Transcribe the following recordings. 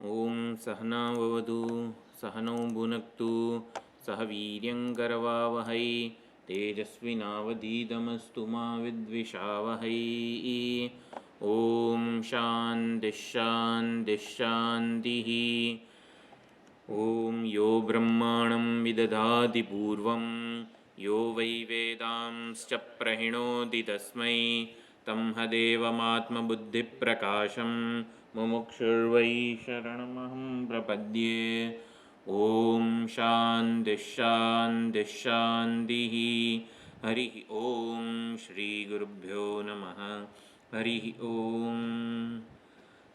ओम सहनाववतु सहनौ भुनक्तु सह वीर्यङ्करवावहै तेजस्विनावधीतमस्तु मा विद्विषावहै। ओम शान्तिः शान्तिः शान्तिः। ओम यो ब्रह्माणं विदधाति पूर्वं यो वै वेदांश्च प्रहिणोति तस्मै तं हदेवमात्मबुद्धिप्रकाशं मुमुक्षुर्वै शरणमहं प्रपद्ये। ओम शान्तिः शान्तिः शान्तिः। हरिः ओम श्रीगुरुभ्यो नमः। हरिः ओम।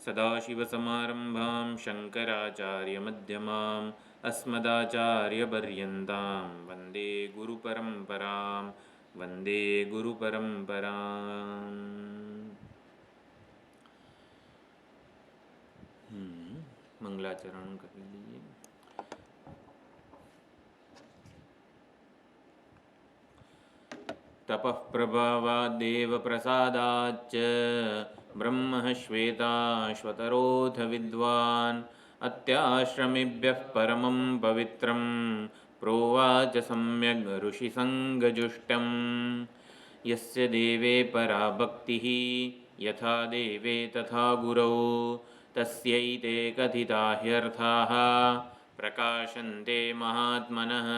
सदाशिवसमारम्भां शङ्कराचार्यमध्यमाम् अस्मदाचार्यपर्यन्तां वन्दे गुरुपरम्परां वन्दे गुरुपरम्पराम्। मंगलाचरण कर लीजिए। तपः प्रभावाद्देव प्रसादाच्च ब्रह्मः श्वेताश्वतरोऽथ विद्वान् अत्याश्रमेभ्यः परमं पवित्रं प्रोवाच सम्यग् ऋषिसङ्गजुष्टम्। यस्य देवे परा भक्तिः यथा देवे तथा गुरौ तस्यैते कथिता ह्यर्थाः प्रकाशन्ते महात्मनः।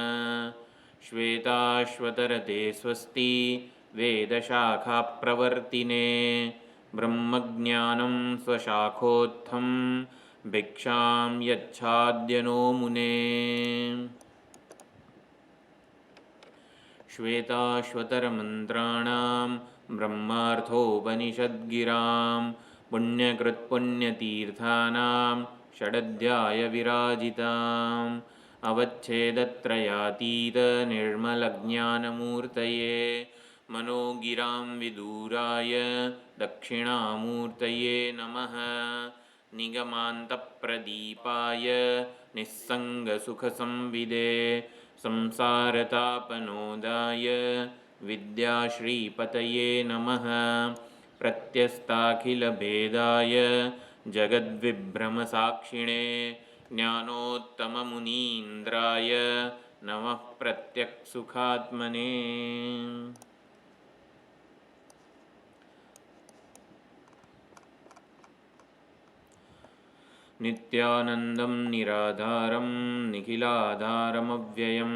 श्वेताश्वतरते स्वस्ति वेदशाखाप्रवर्तिने ब्रह्मज्ञानं स्वशाखोत्थं भिक्षां यच्छाद्यनो मुने। श्वेताश्वतरमन्त्राणां ब्रह्मार्थोपनिषद्गिरां पुण्यकृत्पुण्यतीर्थानां षडध्यायविराजिताम् अवच्छेदत्रयातीतनिर्मलज्ञानमूर्तये मनोगिरां विदूराय दक्षिणामूर्तये नमः। निगमान्तप्रदीपाय निस्सङ्गसुखसंविदे संसारतापनोदाय विद्याश्रीपतये नमः। प्रत्यस्ताखिलभेदाय जगद्विभ्रमसाक्षिणे ज्ञानोत्तममुनीन्द्राय नमः प्रत्यक्सुखात्मने। नित्यानन्दं निराधारं निखिलाधारमव्ययं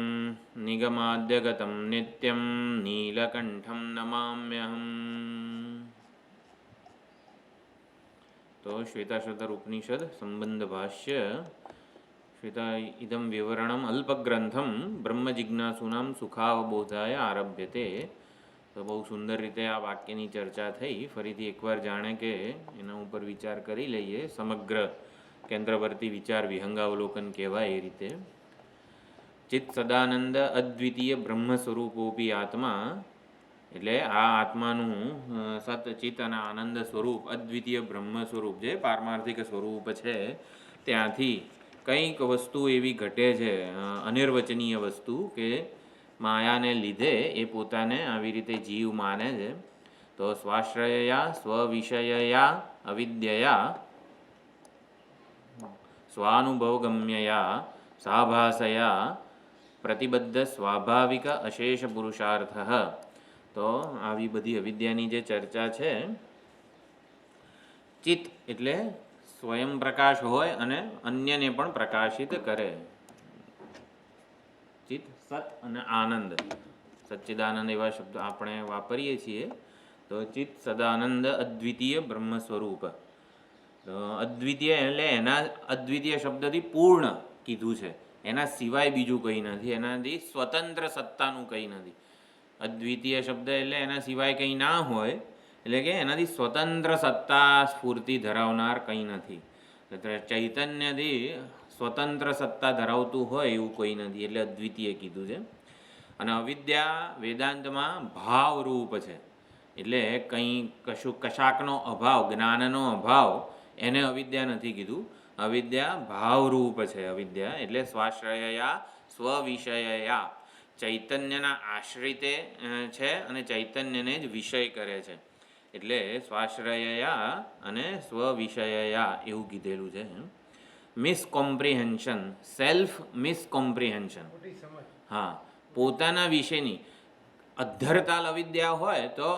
निगमाद्यगतं नित्यं नीलकण्ठं नमाम्यहम्। तो श्वेताश्वतर उपनिषद संबंध भाष्य श्वेता इदं विवरणम् अल्पग्रंथम ब्रह्मजिज्ञासूनां सुखावबोधाय आरभ्यते। तो बहुत सुंदर रीते आ वाक्यनी चर्चा थई। फरीथी एकवार जाणे के एना उपर विचार करी लईए। समग्र केन्द्रवर्ती विचार विहंगावलोकन कहेवाय ए रीते। चित्त सदानंद अद्वितीय ब्रह्म स्वरूपोपी आत्मा એટલે આ આત્માનું સત ચિત્ત અને આનંદ સ્વરૂપ અદ્વિતીય બ્રહ્મ સ્વરૂપ જે પારમાર્થિક સ્વરૂપ છે ત્યાંથી કંઈક વસ્તુ એવી ઘટે છે અનિર્વચનીય વસ્તુ કે માયાને લીધે એ પોતાને આવી રીતે જીવ માને છે. તો સ્વાશ્રયયા સ્વવિષયયા અવિદ્યયા સ્વાનુભવગમ્યયા સાભાસયા પ્રતિબદ્ધ સ્વાભાવિક અશેષ પુરુષાર્થઃ. તો આવી બધી અવિદ્યાની જે ચર્ચા છે, ચિત્ત એટલે સ્વયં પ્રકાશ હોય અને અન્યને પણ પ્રકાશિત કરે. ચિત્ત સત અને આનંદ, સચ્ચિદાનંદ એવા શબ્દો આપણે વાપરીએ છીએ. તો ચિત્ત સદાનંદ અદ્વિતીય બ્રહ્મ સ્વરૂપ. તો અદ્વિતીય એટલે એના અદ્વિતીય શબ્દથી પૂર્ણ કીધું છે, એના સિવાય બીજું કંઈ નથી, એનાથી સ્વતંત્ર સત્તાનું કંઈ નથી. અદ્વિતીય શબ્દ એટલે એના સિવાય કંઈ ના હોય, એટલે કે એનાથી સ્વતંત્ર સત્તા સ્ફૂર્તિ ધરાવનાર કંઈ નથી. ચૈતન્યથી સ્વતંત્ર સત્તા ધરાવતું હોય એવું કોઈ નથી, એટલે અદ્વિતીય કીધું છે. અને અવિદ્યા વેદાંતમાં ભાવરૂપ છે, એટલે કંઈ કશાકનો અભાવ, જ્ઞાનનો અભાવ, એને અવિદ્યા નથી કીધું. અવિદ્યા ભાવરૂપ છે. અવિદ્યા એટલે સ્વાશ્રયયા સ્વવિષયયા, ચૈતન્યના આશ્રિતે છે અને ચૈતન્યને જ વિષય કરે છે. એટલે સ્વાશ્રયયા અને સ્વવિષયયા એવું કીધેલું છે. મિસકોમ્પ્રિહેન્શન, સેલ્ફ મિસકોમ્પ્રિહેન્શન. હા, પોતાના વિશેની અધ્ધરતાલ અવિદ્યા હોય તો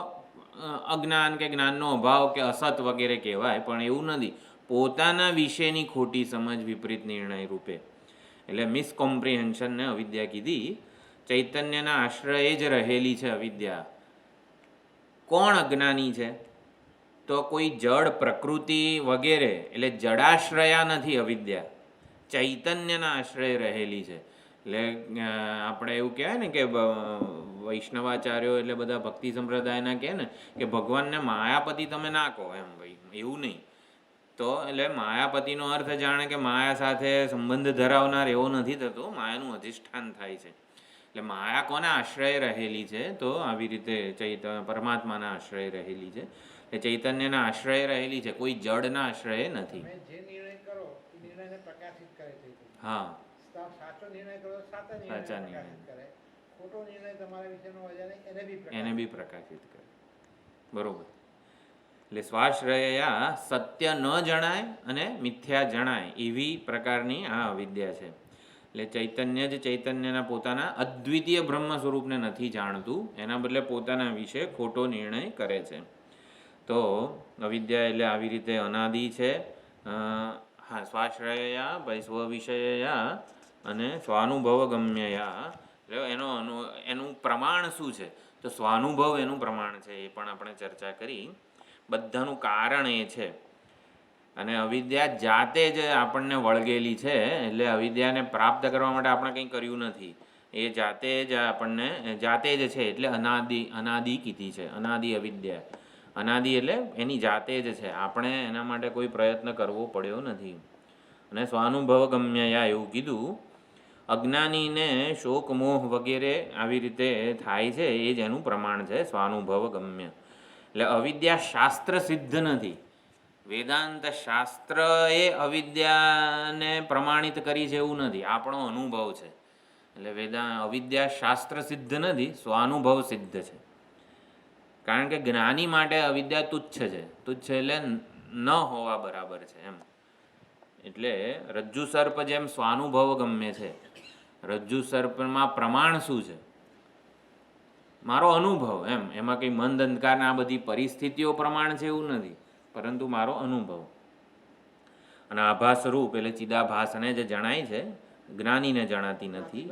અજ્ઞાન કે જ્ઞાનનો અભાવ કે અસત વગેરે કહેવાય, પણ એવું નથી. પોતાના વિશેની ખોટી સમજ, વિપરીત નિર્ણય રૂપે, એટલે મિસકોમ્પ્રિહેન્શનને અવિદ્યા કીધી. ચૈતન્યના આશ્રયે જ રહેલી છે અવિદ્યા. કોણ અજ્ઞાની છે? તો કોઈ જડ પ્રકૃતિ વગેરે, એટલે જડાશ્રયા નથી અવિદ્યા, ચૈતન્યના આશ્રય રહેલી છે. એટલે આપણે એવું કહેવાય ને કે વૈષ્ણવાચાર્યો એટલે બધા ભક્તિ સંપ્રદાયના કહે ને કે ભગવાનને માયાપતિ તમે ના કહો, એમ ભાઈ એવું નહીં. તો એટલે માયાપતિનો અર્થ જાણે કે માયા સાથે સંબંધ ધરાવનાર એવો નથી થતો, માયાનું અધિષ્ઠાન થાય છે. એટલે માયા કોના આશ્રય રહેલી છે? તો આવી રીતે પરમાત્માના આશ્રય રહેલી છે. એ ચૈતન્યના આશ્રય રહેલી છે, કોઈ જડના આશ્રય નથી. હા, સાચો નિર્ણય કરો, સાચા નિર્ણય કરે, ખોટો નિર્ણય તમારા વિશેનો એને બી પ્રકાશિત કરે. બરોબર. એટલે સ્વાશ્રયા સત્ય ન જણાય અને મિથ્યા જણાય એવી પ્રકારની આ અવિદ્યા છે. એટલે ચૈતન્ય જ ચૈતન્યના પોતાના અદ્વિતીય બ્રહ્મ સ્વરૂપને નથી જાણતું, એના બદલે પોતાના વિશે ખોટો નિર્ણય કરે છે. તો અવિદ્યા એટલે આવી રીતે અનાદિ છે. હા, સ્વાશ્રયા, ભાઈ સ્વવિષયયા અને સ્વાનુભવ ગમ્યયા. એટલે એનું પ્રમાણ શું છે? તો સ્વાનુભવ એનું પ્રમાણ છે, એ પણ આપણે ચર્ચા કરી. બધાનું કારણ એ છે. અને અવિદ્યા જાતે જ આપણને વળગેલી છે, એટલે અવિદ્યાને પ્રાપ્ત કરવા માટે આપણે કંઈ કર્યું નથી. એ જાતે જ આપણને જાતે જ છે, એટલે અનાદિ કીધી છે. અનાદિ અવિદ્યા, અનાદિ એટલે એની જાતે જ છે, આપણે એના માટે કોઈ પ્રયત્ન કરવો પડ્યો નથી. અને સ્વાનુભવ ગમ્યયા એવું કીધું. અજ્ઞાનીને શોક મોહ વગેરે આવી રીતે થાય છે, એ જ એનું પ્રમાણ છે સ્વાનુભવ ગમ્ય. એટલે અવિદ્યા શાસ્ત્ર સિદ્ધ નથી. વેદાંત શાસ્ત્ર એ અવિદ્યાને પ્રમાણિત કરી છે એવું નથી, આપણો અનુભવ છે. એટલે અવિદ્યા શાસ્ત્ર સિદ્ધ નથી, સ્વાનુભવ સિદ્ધ છે. કારણ કે જ્ઞાની માટે અવિદ્યા તુચ્છ છે. તુચ્છ એટલે ન હોવા બરાબર છે એમ. એટલે રજ્જુ સર્પ જેમ સ્વાનુભવ ગમ્ય છે, રજ્જુ સર્પમાં પ્રમાણ શું છે? મારો અનુભવ, એમ. એમાં કંઈ મંદ અંધકારના આ બધી પરિસ્થિતિઓ પ્રમાણ છે એવું નથી, પરંતુ મારો અનુભવ. અને આભાસ રૂપ એટલે ચિદાભાસને જે જણાય છે, જ્ઞાનીને જણાતી નથી.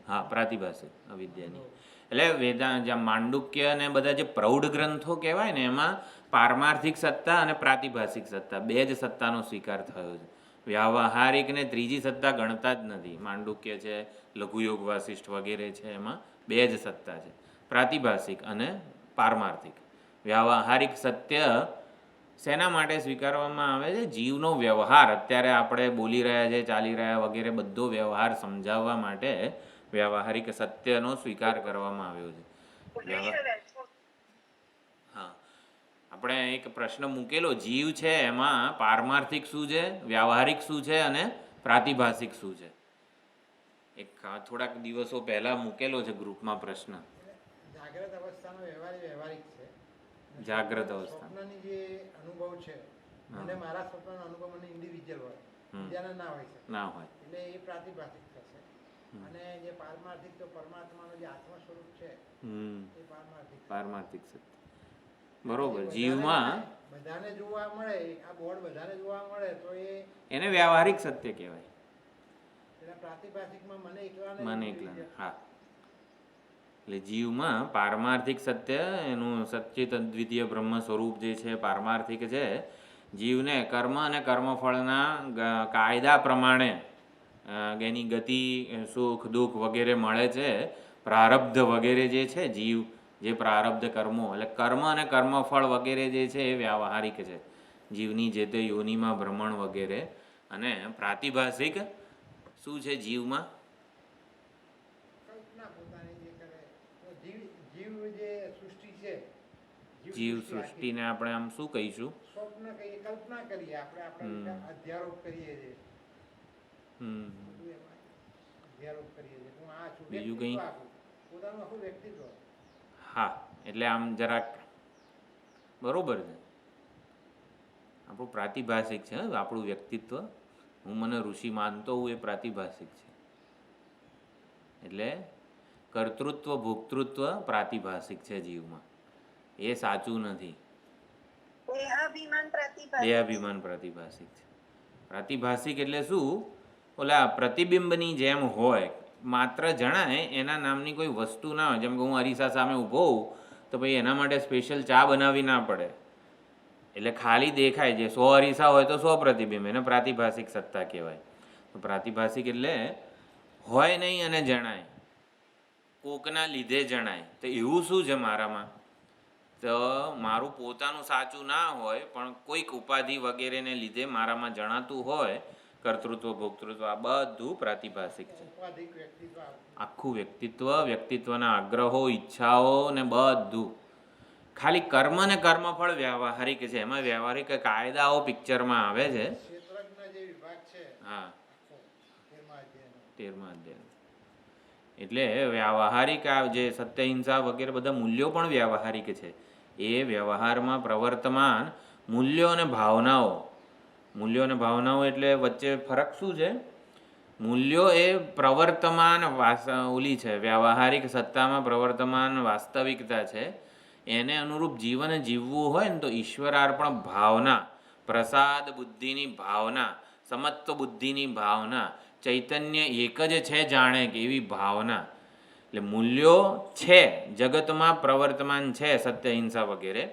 હા, પ્રાતિભાસિક અવિદ્યાની. એટલે જ્યાં માંડુક્ય અને બધા જે પ્રૌઢ ગ્રંથો કહેવાય ને, એમાં પારમાર્થિક સત્તા અને પ્રાતિભાસિક સત્તા બે જ સત્તાનો સ્વીકાર થયો છે. વ્યાવહારિક ને ત્રીજી સત્તા ગણતા જ નથી. માંડુક્ય છે, લઘુયોગ વાસિષ્ઠ વગેરે છે, એમાં બે જ સત્તા છે, પ્રાતિભાસિક અને પારમાર્થિક. વ્યાવહારિક સત્ય શેના માટે સ્વીકારવામાં આવે છે? જીવનો વ્યવહાર, અત્યારે આપણે બોલી રહ્યા છે, ચાલી રહ્યા વગેરે બધો વ્યવહાર સમજાવવા માટે વ્યાવહારિક સત્યનો સ્વીકાર કરવામાં આવ્યો છે. હા, આપણે એક પ્રશ્ન મૂકેલો, જીવ છે એમાં પારમાર્થિક શું છે, વ્યાવહારિક શું છે અને પ્રાતિભાસિક શું છે? એક થોડાક દિવસો પહેલા મૂકેલો છે ગ્રુપમાં પ્રશ્ન. જાગ્રત અવસ્થાનો વ્યવહારિક છે. જાગ્રત અવસ્થા સ્વપ્નની જે અનુભવ છે, મને મારા સ્વપ્નનો અનુભવ મને ઇન્ડિવિજ્યુઅલ હોય, બીજાને ના હોય શકે, ના હોય, એટલે એ પ્રાતિભાસિક થશે. અને જે પારમાર્થિક તો પરમાત્માનું જે આત્મ સ્વરૂપ છે, એ પારમાર્થિક સત્ય. બરોબર. જીવમાં બધાને જોવા મળે, આ બોર્ડ બધાને જોવા મળે તો એને વ્યવહારિક સત્ય કહેવાય. પ્રાતિભાસિકમાં મને એકલાને. હા, એટલે જીવમાં પારમાર્થિક સત્ય, એનું સચ્ચિત અદ્વિતીય બ્રહ્મ સ્વરૂપ જે છે પારમાર્થિક છે. જીવને કર્મ અને કર્મફળના કાયદા પ્રમાણે એની ગતિ, સુખ દુઃખ વગેરે મળે છે. પ્રારબ્ધ વગેરે જે છે, જીવ જે પ્રારબ્ધ કર્મો, એટલે કર્મ અને કર્મફળ વગેરે જે છે એ વ્યાવહારિક છે, જીવની જે તે યોનિમાં ભ્રમણ વગેરે. અને પ્રાતિભાસિક શું છે જીવમાં? જીવ સૃષ્ટિને આપણે આમ શું કહીશું? સ્વપ્ન કહીએ, કલ્પના કરીએ, આપણે અધ્યારોપ કરીએ છીએ. બીજું કંઈ? પોતાનું આખું વ્યક્તિત્વ. હા, એટલે આમ જરાક બરોબર છે. આપણું પ્રાતિભાસિક છે આપણું વ્યક્તિત્વ. હું મને ઋષિ માનતો હું એ પ્રાતિભાષિક છે. એટલે કર્તૃત્વ ભોક્તૃત્વ પ્રાતિભાષિક છે જીવમાં, એ સાચું નથી. દેહાભિમાન પ્રાતિભાષિક છે. પ્રાતિભાષિક એટલે શું? ઓલા પ્રતિબિંબની જેમ હોય, માત્ર જણાય, એના નામની કોઈ વસ્તુ ના હોય. જેમ કે હું અરીસા સામે ઊભો હોઉં તો ભાઈ એના માટે સ્પેશિયલ ચા બનાવવી ના પડે. એટલે ખાલી દેખાય છે. 100 અરીસા હોય તો 100 પ્રતિબિંબ, એને પ્રાતિભાષિક સત્તા કહેવાય. તો પ્રાતિભાષિક એટલે હોય નહીં અને જણાય, કોકના લીધે જણાય. તો એવું શું છે મારામાં? તો મારું પોતાનું સાચું ના હોય, પણ કોઈક ઉપાધિ વગેરેને લીધે મારામાં જણાતું હોય કર્તૃત્વ ભોક્તૃત્વ, આ બધું પ્રાતિભાષિક છે. આખું વ્યક્તિત્વના આગ્રહો, ઈચ્છાઓ ને બધું. ખાલી કર્મ ને કર્મફળ વ્યવહારિક છે. એમાં વ્યવહારિક કાયદાઓ પિક્ચરમાં આવે છે. હા, 13મા અધ્યાય. એટલે વ્યવહારિક આ જે સત્ય, હિંસા વગેરે બધા મૂલ્યો પણ વ્યવહારિક છે. એ વ્યવહારમાં પ્રવર્તમાન મૂલ્યો અને ભાવનાઓ. મૂલ્યો અને ભાવનાઓ એટલે વચ્ચે ફરક શું છે? મૂલ્યો એ પ્રવર્તમાન ઓલી છે, વ્યવહારિક સત્તામાં પ્રવર્તમાન વાસ્તવિકતા છે. એને અનુરૂપ જીવન જીવવું હોય ને તો ઈશ્વરાર્પણ ભાવના, પ્રસાદ બુદ્ધિની ભાવના, સમત્વ બુદ્ધિની ભાવના, ચૈતન્ય એક જ છે જાણે કે એવી ભાવના. એટલે મૂલ્યો છે, જગતમાં પ્રવર્તમાન છે, સત્ય, હિંસા વગેરે.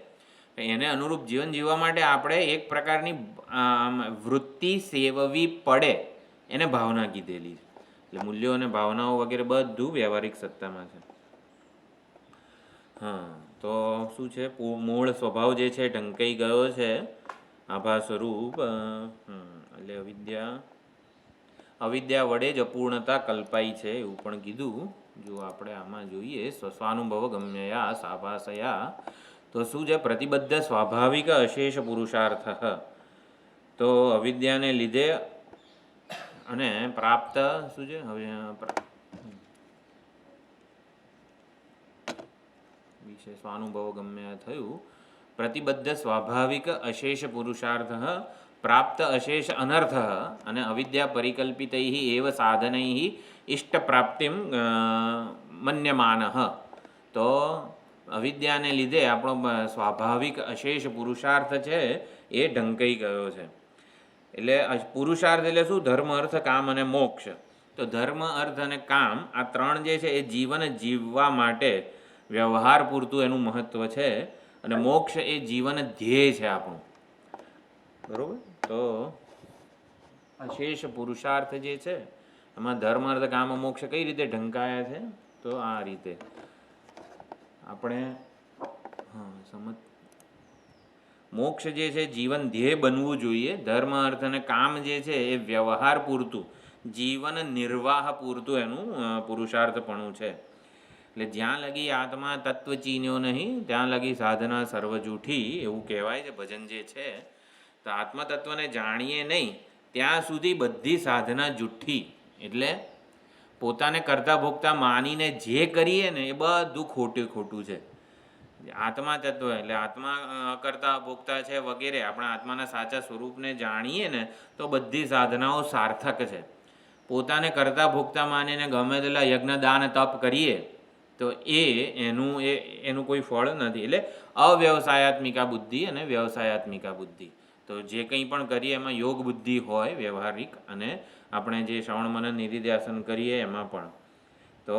એને અનુરૂપ જીવન જીવવા માટે આપણે એક પ્રકારની વૃત્તિ સેવવી પડે, એને ભાવના કીધેલી છે. એટલે મૂલ્યો અને ભાવનાઓ વગેરે બધું વ્યવહારિક સત્તામાં છે. હા, તો શું છે? મૂળ સ્વભાવ જે છે ઢંકાઈ ગયો છે, આભા સ્વરૂપ. એટલે અવિદ્યા વડે જ અપૂર્ણતા કલ્પાઈ છે, એવું પણ કીધું. જો આપણે આમાં જોઈએ સ્વાનુભવ ગમ્યયા સાભાસયા, તો શું છે? પ્રતિબદ્ધ સ્વાભાવિક અશેષ પુરુષાર્થ. તો અવિદ્યાને લીધે અને પ્રાપ્ત શું છે? હવે વિશે સ્વાનુભવ ગમ્ય થયું. પ્રતિબદ્ધ સ્વાભાવિક અશેષ પુરુષાર્થ પ્રાપ્ત અશેષ અનર્થ અને અવિદ્યા પરિકલ્પિતૈ એવ સાધનૈ ઇષ્ટ પ્રાપ્તિમ મન્યમાન. તો અવિદ્યાને લીધે આપણો સ્વાભાવિક અશેષ પુરુષાર્થ છે એ ઢંકાઈ ગયો છે. એટલે પુરુષાર્થ એટલે શું? ધર્મ, અર્થ, કામ અને મોક્ષ. તો ધર્મ, અર્થ અને કામ આ ત્રણ જે છે એ જીવન જીવવા માટે વ્યવહાર પૂરતું એનું મહત્ત્વ છે. અને મોક્ષ એ જીવન ધ્યેય છે આપણું. બરાબર? તો અશેષ પુરુષાર્થ જે છે એમાં ધર્મ, અર્થ, કામ, મોક્ષ કઈ રીતે ઢંકાયા છે? તો આ રીતે આપણે મોક્ષ જે છે જીવન ધ્યેય બનવું જોઈએ. ધર્મ, અર્થ અને કામ જે છે એ વ્યવહાર પૂરતું, જીવન નિર્વાહ પૂરતું એનું પુરુષાર્થપણું છે. એટલે જ્યાં લગી આત્મા તત્વ ચીન્યો નહીં ત્યાં લગી સાધના સર્વ જૂઠી, એવું કહેવાય છે ભજન જે છે. તો આત્મતત્વને જાણીએ નહીં ત્યાં સુધી બધી સાધના જૂઠી. એટલે પોતાને કરતા ભોગતા માનીને જે કરીએ ને એ બધું ખોટું છે. આત્મા તત્વ એટલે આત્મા કરતા ભોગતા છે વગેરે, આપણા આત્માના સાચા સ્વરૂપને જાણીએ ને તો બધી સાધનાઓ સાર્થક છે. પોતાને કરતા ભોગતા માનીને ગમે તેટલા યજ્ઞ, દાન, તપ કરીએ તો એનું કોઈ ફળ નથી. એટલે અવ્યવસાયાત્મિકા બુદ્ધિ અને વ્યવસાયાત્મિકા બુદ્ધિ. તો જે કંઈ પણ કરીએ એમાં યોગ બુદ્ધિ હોય વ્યવહારિક, અને આપણે જે શ્રવણ મનન નિધિધ્યાસન કરીએ એમાં પણ. તો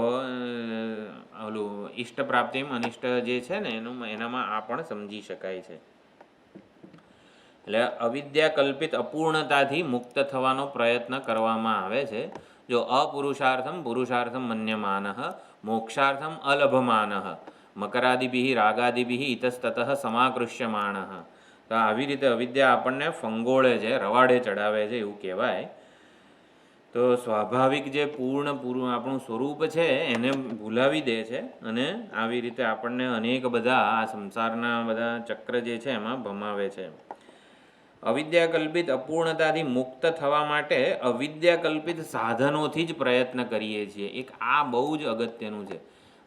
ઓલું ઈષ્ટ પ્રાપ્તિ, અનિષ્ટ જે છે ને એનામાં આ પણ સમજી શકાય છે. એટલે અવિદ્યા કલ્પિત અપૂર્ણતાથી મુક્ત થવાનો પ્રયત્ન કરવામાં આવે છે. જો અપુરુષાર્થમ પુરુષાર્થમ મન્યમાન મોક્ષાર્થમ અલભમાન મકરાદિભિ રાગાદિભિ ઇતસ્તતઃ સમાકૃષ્યમાણ. તો આવી રીતે અવિદ્યા આપણને ફંગોળે છે, રવાડે ચડાવે છે એવું કહેવાય. તો સ્વાભાવિક જે આપણું સ્વરૂપ છે એને ભૂલાવી દે છે, અને આવી રીતે આપણને અનેક બધા આ સંસારના બધા ચક્ર જે છે એમાં ભમાવે છે. અવિદ્યા કલ્પિત અપૂર્ણતાથી મુક્ત થવા માટે અવિદ્યા કલ્પિત સાધનોથી જ પ્રયત્ન કરીએ છીએ. એક આ બહુ જ અગત્યનું છે.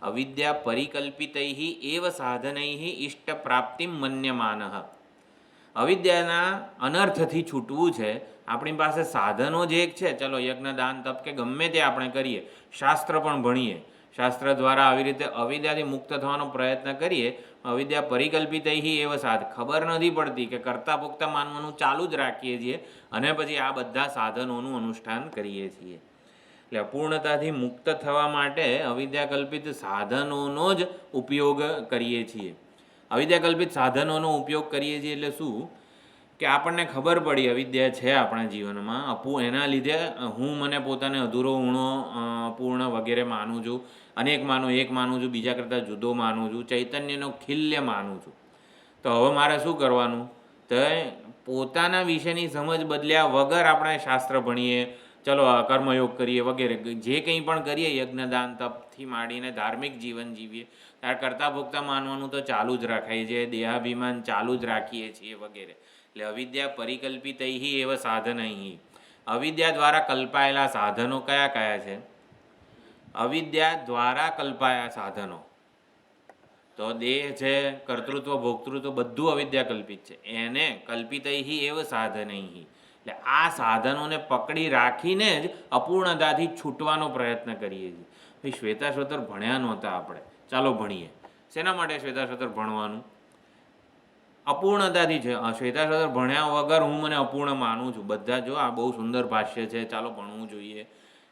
અવિદ્યા પરિકલ્પિતૈ એવ સાધનૈ ઇષ્ટ પ્રાપ્તિમ મન્યમાન. અવિદ્યાના અનર્થથી છૂટવું છે. આપણી પાસે સાધનો જે એક છે, ચલો યજ્ઞ દાન તપ કે ગમે તે આપણે કરીએ, શાસ્ત્ર પણ ભણીએ, શાસ્ત્ર દ્વારા આવી રીતે અવિદ્યાથી મુક્ત થવાનો પ્રયત્ન કરીએ, અવિદ્યા પરિકલ્પિત એવ સાધ, ખબર નથી પડતી કે કરતા ભોગતા માનવાનું ચાલુ જ રાખીએ છીએ અને પછી આ બધા સાધનોનું અનુષ્ઠાન કરીએ છીએ. એટલે અપૂર્ણતાથી મુક્ત થવા માટે અવિદ્યાકલ્પિત સાધનોનો જ ઉપયોગ કરીએ છીએ. અવિદ્યાકલ્પિત સાધનોનો ઉપયોગ કરીએ છીએ એટલે શું કે આપણને ખબર પડી અવિદ્યા છે આપણા જીવનમાં, એના લીધે હું મને પોતાને અધૂરો ઊણો અપૂર્ણ વગેરે માનું છું, એક માનું છું, બીજા કરતાં જુદો માનું છું, ચૈતન્યનો ખિલ્ય માનું છું. તો હવે મારે શું કરવાનું? તો પોતાના વિશેની સમજ બદલ્યા વગર આપણે શાસ્ત્ર ભણીએ, ચલો કર્મયોગ કરીએ વગેરે, જે કંઈ પણ કરીએ, યજ્ઞદાન તપથી માંડીને ધાર્મિક જીવન જીવીએ, ત્યારે કરતા ભોગતા માનવાનું તો ચાલુ જ રાખાય છે, દેહાભિમાન ચાલુ જ રાખીએ છીએ વગેરે. એટલે અવિદ્યા પરિકલ્પિત એવ સાધન. અવિદ્યા દ્વારા કલ્પાયેલા સાધનો કયા કયા છે? અવિદ્યા દ્વારા કલ્પાયા સાધનો તો દેહ છે, કર્તૃત્વ ભોક્તૃત્વ બધું અવિદ્યા કલ્પિત છે. એને કલ્પિત એવ સાધન. એટલે આ સાધનોને પકડી રાખીને જ અપૂર્ણતાથી છૂટવાનો પ્રયત્ન કરીએ છીએ. ભાઈ શ્વેતાશ્વતર ભણ્યા નહોતા આપણે, ચાલો ભણીએ. શેના માટે શ્વેતાશ્વતર ભણવાનું? અપૂર્ણતાથી છે. શ્વેતાશ્વતર ભણ્યા વગર હું મને અપૂર્ણ માનું છું, બધા જો આ બહુ સુંદર ભાષ્ય છે, ચાલો ભણવું જોઈએ.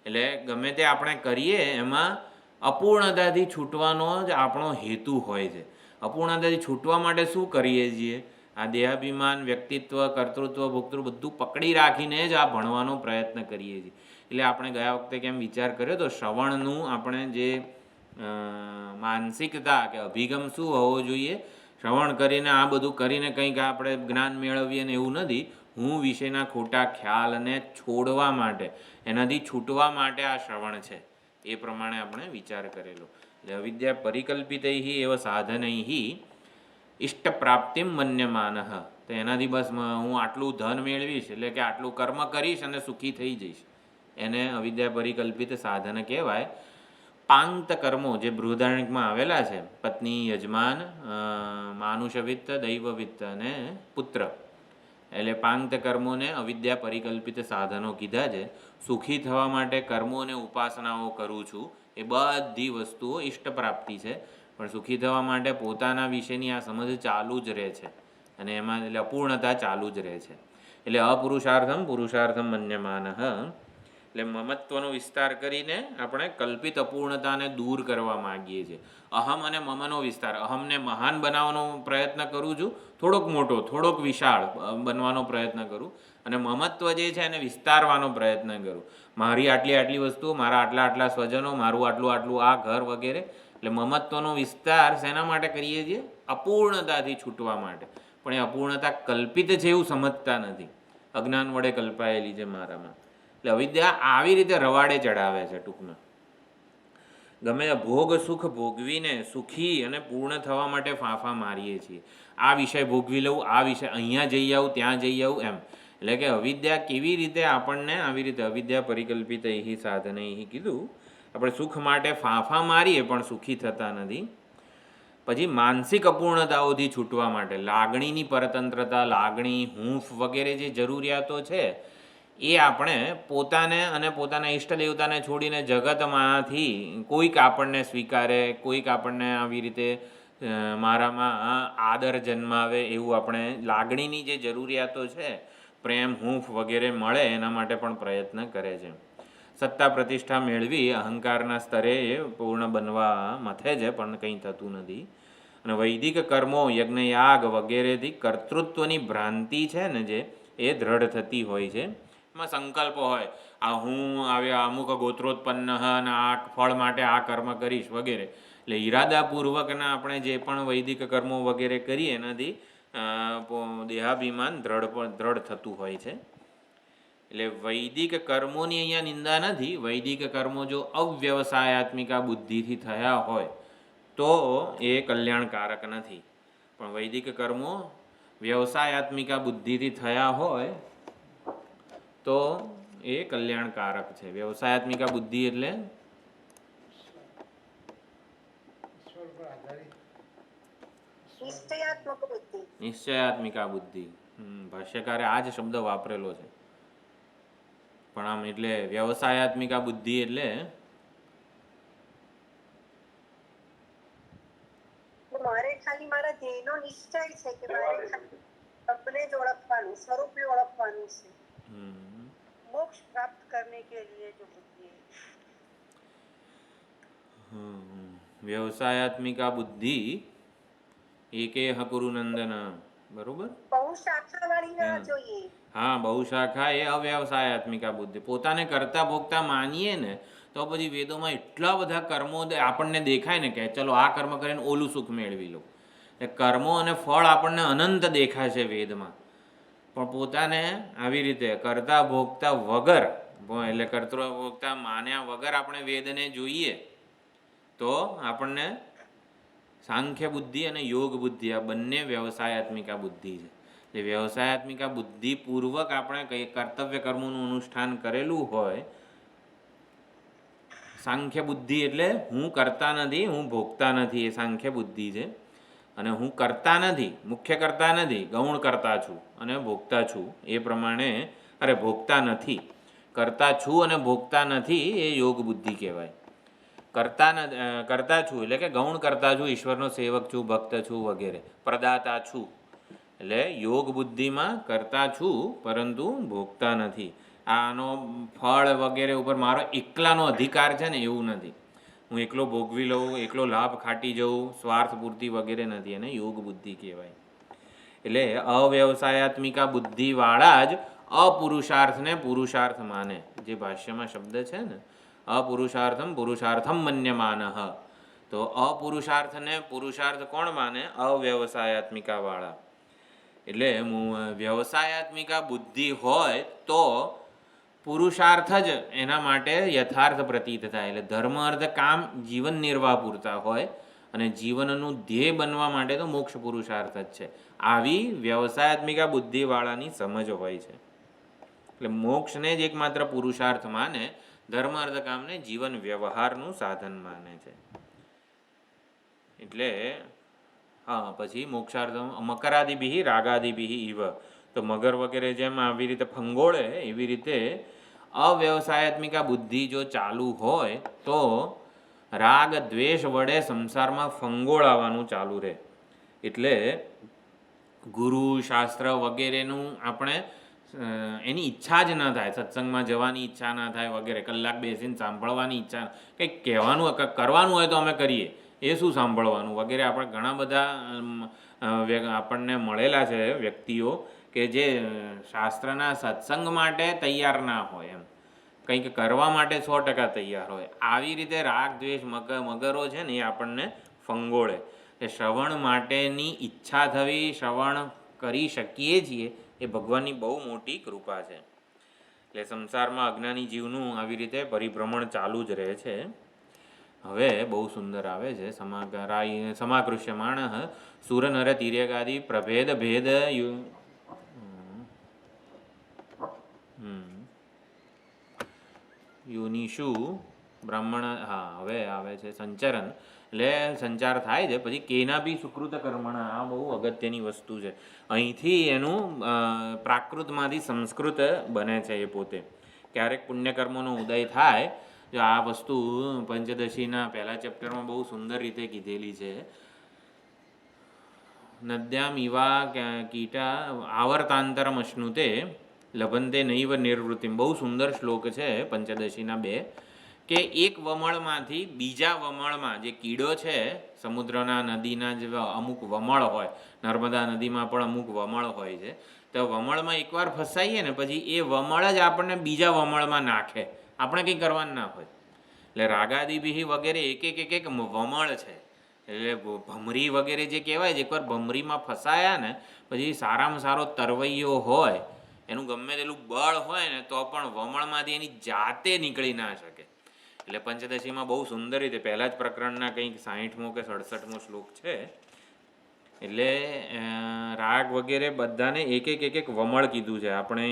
એટલે ગમે તે આપણે કરીએ એમાં અપૂર્ણતાથી છૂટવાનો જ આપણો હેતુ હોય છે. અપૂર્ણતાથી છૂટવા માટે શું કરીએ છીએ? આ દેહાભિમાન, વ્યક્તિત્વ, કર્તૃત્વ, ભોક્તૃત્વ બધું પકડી રાખીને જ આ ભણવાનો પ્રયત્ન કરીએ છીએ. એટલે આપણે ગયા વખતે કેમ વિચાર કર્યો તો શ્રવણનું આપણે જે માનસિકતા કે અભિગમ શું હોવો જોઈએ? શ્રવણ કરીને આ બધું કરીને કંઈક આપણે જ્ઞાન મેળવીએ ને એવું નથી. હું વિશેના ખોટા ખ્યાલને છોડવા માટે, એનાથી છૂટવા માટે આ શ્રવણ છે. એ પ્રમાણે આપણે વિચાર કરેલો. એટલે અવિદ્યા પરિકલ્પિત એવ સાધન ઇષ્ટ પ્રાપ્તિમ મન્યમાન. તો એનાથી બસ હું આટલું ધન મેળવીશ, એટલે કે આટલું કર્મ કરીશ અને સુખી થઈ જઈશ, એને અવિદ્યા પરિકલ્પિત સાધન કહેવાય. પાંક્ત કર્મો જે બૃહદારણ્યકમાં આવેલા છે, પત્ની, યજમાન, માનુષવિત્ત, દૈવવિત્ત અને પુત્ર, એટલે પાંક્ત કર્મોને અવિદ્યા પરિકલ્પિત સાધનો કીધા છે. સુખી થવા માટે કર્મો અને ઉપાસનાઓ કરું છું, એ બધી વસ્તુઓ ઇષ્ટ પ્રાપ્તિ છે. પણ સુખી થવા માટે પોતાના વિશેની આ સમજ ચાલુ જ રહે છે અને એમાં એટલે અપૂર્ણતા ચાલુ જ રહે છે. એટલે અપુરુષાર્થમ પુરુષાર્થમ મન્યમાન. એટલે મમત્વનો વિસ્તાર કરીને આપણે કલ્પિત અપૂર્ણતાને દૂર કરવા માગીએ છીએ. અહમ અને મમનો વિસ્તાર, અહમને મહાન બનાવવાનો પ્રયત્ન કરું છું, થોડોક મોટો, થોડોક વિશાળ બનવાનો પ્રયત્ન કરું, અને મમત્વ જે છે એને વિસ્તારવાનો પ્રયત્ન કરું. મારી આટલી આટલી વસ્તુ, મારા આટલા આટલા સ્વજનો, મારું આટલું આટલું આ ઘર વગેરે. એટલે મમત્વનો વિસ્તાર શેના માટે કરીએ છીએ? અપૂર્ણતાથી છૂટવા માટે. પણ એ અપૂર્ણતા કલ્પિત છે એવું સમજતા નથી, અજ્ઞાન વડે કલ્પાયેલી છે મારામાં. એટલે અવિદ્યા આવી રીતે રવાડે ચડાવે છે. ટૂંકમાં ગમે ભોગ સુખ ભોગવીને સુખી અને પૂર્ણ થવા માટે ફાંફા મારીએ છીએ. આ વિષય ભોગવી લઉં, આ વિષય અહીંયા જઈ આવું, ત્યાં જઈ આવું, એમ. એટલે કે અવિદ્યા કેવી રીતે આપણને આવી રીતે અવિદ્યા પરિકલ્પિત સાધન કીધું. આપણે સુખ માટે ફાંફા મારીએ પણ સુખી થતા નથી. પછી માનસિક અપૂર્ણતાઓથી છૂટવા માટે લાગણીની પરતંત્રતા, લાગણી, હૂંફ વગેરે જે જરૂરિયાતો છે એ આપણે પોતાને અને પોતાના ઈષ્ટ દેવતાને છોડીને જગતમાંથી કોઈક આપણને સ્વીકારે, કોઈક આપણને આવી રીતે મારામાં આદર જન્માવે એવું આપણે લાગણીની જે જરૂરિયાતો છે, પ્રેમ, હૂંફ વગેરે મળે એના માટે પણ પ્રયત્ન કરે છે. સત્તા પ્રતિષ્ઠા મેળવી અહંકારના સ્તરે એ પૂર્ણ બનવા મથે છે, પણ કંઈ થતું નથી. અને વૈદિક કર્મો, યજ્ઞયાગ વગેરેથી કર્તૃત્વની ભ્રાંતિ છે ને જે એ દ્રઢ થતી હોય છે. એમાં સંકલ્પો હોય, આ હું આવ્યા અમુક ગોત્રોત્પન્ન અને આ ફળ માટે આ કર્મ કરીશ વગેરે. એટલે ઈરાદાપૂર્વકના આપણે જે પણ વૈદિક કર્મો વગેરે કરીએ એનાથી દેહાભિમાન દ્રઢ થતું હોય છે. એટલે વૈદિક કર્મોની અહીંયા નિંદા નથી. વૈદિક કર્મો જો અવ્યવસાયાત્મિકા બુદ્ધિથી થયા હોય તો એ કલ્યાણકારક નથી. પણ વૈદિક કર્મો વ્યવસાયાત્મિકા બુદ્ધિથી થયા હોય તો એ કલ્યાણકારક છે. વ્યવસાયાત્મિકા બુદ્ધિ એટલે ઈશ્વર પર આધારિત નિશ્ચયાત્મક બુદ્ધિ. નિશ્ચયાત્મિકા બુદ્ધિ. ભાષ્યકારે આ જ શબ્દ વાપરેલો છે. પણ આમ એટલે વ્યવસાયાત્મિકા બુદ્ધિ એટલે મારે ખાલી મારા ધ્યેયનો નિશ્ચય છે કે મારે अपने જ ઓળખવાનું, સ્વરૂપને ઓળખવાનું છે. મોક્ષ પ્રાપ્ત કરને કે लिए जो बुद्धि વ્યવસાયાત્મિકા બુદ્ધિ એકેહ કુરુ નંદન. બરોબર. બહુ શાખાવાળી ના જોઈએ. હા, બહુ શાખા એ અવ્યવસાયાત્મિકા બુદ્ધિ. પોતાને કરતા ભોગતા માનીએ ને તો પછી વેદોમાં એટલા બધા કર્મો આપણને દેખાય ને કે ચલો આ કર્મ કરીને ઓલું સુખ મેળવી લો. કર્મો અને ફળ આપણને અનંત દેખાય છે વેદમાં, પણ પોતાને આવી રીતે કરતા ભોગતા વગર એટલે કર્તૃ ભોગતા માન્યા વગર આપણે વેદને જોઈએ તો આપણને સાંખ્ય બુદ્ધિ અને યોગ બુદ્ધિ આ બંને વ્યવસાયાત્મિકા બુદ્ધિ છે. જે વ્યવસાયાત્મિકા બુદ્ધિપૂર્વક આપણે કંઈ કર્તવ્ય કર્મોનું અનુષ્ઠાન કરેલું હોય, સાંખ્ય બુદ્ધિ એટલે હું કરતા નથી, હું ભોગતા નથી, એ સાંખ્ય બુદ્ધિ છે. અને હું કરતા નથી, મુખ્ય કરતા નથી, ગૌણ કરતા છું અને ભોગતા છું, એ પ્રમાણે ભોગતા નથી, કરતા છું અને ભોગતા નથી, એ યોગ બુદ્ધિ કહેવાય. કરતા છું એટલે કે ગૌણ કરતા છું, ઈશ્વરનો સેવક છું, ભક્ત છું વગેરે, પ્રદાતા છું. એટલે યોગ બુદ્ધિમાં કરતા છું પરંતુ ભોગતા નથી. આનો ફળ વગેરે ઉપર મારો એકલાનો અધિકાર છે ને એવું નથી. હું એકલો ભોગવી લઉં, એકલો લાભ ખાટી જઉં, સ્વાર્થ પૂર્તિ વગેરે નથી, એને યોગ બુદ્ધિ કહેવાય. એટલે અવ્યવસાયાત્મિકા બુદ્ધિવાળા જ અપુરુષાર્થને પુરુષાર્થ માને. જે ભાષ્યમાં શબ્દ છે ને, અપુરુષાર્થમ પુરુષાર્થમ મન્યમાનઃ, તો અપુરુષાર્થને પુરુષાર્થ કોણ માને? અવ્યવસાયાત્મિકા વાળા. એટલે વ્યવસાયાત્મિકા બુદ્ધિ હોય તો પુરુષાર્થ જ એના માટે યથાર્થ પ્રતીત થાય. એટલે ધર્મ અર્થ કામ જીવન નિર્વાહ પૂરતા હોય અને જીવનનું ધ્યેય બનવા માટે તો મોક્ષ પુરુષાર્થ જ છે. આવી વ્યવસાયાત્મિકા બુદ્ધિવાળાની સમજ હોય છે. એટલે મોક્ષને જ એકમાત્ર પુરુષાર્થ માને, ધર્મ અર્થ કામને જીવન વ્યવહારનું સાધન માને છે. એટલે હા, પછી મોક્ષાર્થ મકરાદિભિ રાગાદિભિ ઇવ, તો મગર વગેરે જેમ આવી રીતે ફંગોળે એવી રીતે અવ્યવસાયાત્મિકા બુદ્ધિ જો ચાલુ હોય તો રાગ દ્વેષ વડે સંસારમાં ફંગોળાવાનું ચાલુ રહે. એટલે ગુરુ શાસ્ત્ર વગેરેનું આપણે એની ઈચ્છા જ ન થાય, સત્સંગમાં જવાની ઈચ્છા ના થાય વગેરે, કલાક બેસીને સાંભળવાની ઈચ્છા, કંઈક કહેવાનું કરવાનું હોય તો અમે કરીએ, એ શું સાંભળવાનું વગેરે. આપણે ઘણા બધા આપણને મળેલા છે વ્યક્તિઓ કે જે શાસ્ત્રના સત્સંગ માટે તૈયાર ના હોય, એમ કંઈક કરવા માટે 100% તૈયાર હોય. આવી રીતે રાગ દ્વેષ મગરો છે ને એ આપણને ફંગોળે. એ શ્રવણ માટેની ઈચ્છા થવી, શ્રવણ કરી શકીએ છીએ, એ ભગવાનની બહુ મોટી કૃપા છે. એટલે સંસારમાં અજ્ઞાની જીવનું આવી રીતે પરિભ્રમણ ચાલુ જ રહે છે. હવે બહુ સુંદર આવે છે, સમાકૃષ્યમાણ સુર નર તિર્યગાદી પ્રભેદ ભેદ યોનિષુ બ્રાહ્મણ. હા, હવે આવે છે સંચરણ, એટલે સંચાર થાય છે. પછી કેના બી સુકૃત કર્મણા, આ બહુ અગત્યની વસ્તુ છે. અહીંથી એનું પ્રાકૃતમાંથી સંસ્કૃત બને છે એ પોતે. ક્યારેક પુણ્યકર્મોનો ઉદય થાય, જો આ વસ્તુ પંચદશીના પહેલા ચેપ્ટરમાં બહુ સુંદર રીતે કીધેલી છે. નદ્યામ ઇવા કીટા આવર્તાંતરમ અશ્નુતે લભંતે નૈવ નિર્વૃત્તિમ. બહુ સુંદર શ્લોક છે પંચદશીના 2, કે એક વમળમાંથી બીજા વમળમાં, જે કીડો છે સમુદ્રના નદીના જે અમુક વમળ હોય, નર્મદા નદીમાં પણ અમુક વમળ હોય છે, તો વમળમાં એકવાર ફસાઈએ ને પછી એ વમળ જ આપણને બીજા વમળમાં નાખે, આપણે કંઈ કરવાનું ના હોય. એટલે રાગાદિભિ વગેરે એક વમળ છે. એટલે ભમરી વગેરે જે કહેવાય છે, એકવાર ભમરીમાં ફસાયા ને પછી સારામાં સારો તરવૈયો હોય, એનું ગમે તેટલું બળ હોય ને તો પણ વમળમાંથી એની જાતે નીકળી ના શકે. એટલે પંચદશીમાં બહુ સુંદર રીતે પહેલા જ પ્રકરણના કંઈક 60મો કે 67મો શ્લોક છે. એટલે રાગ વગેરે બધાને એક વમળ કીધું છે. આપણે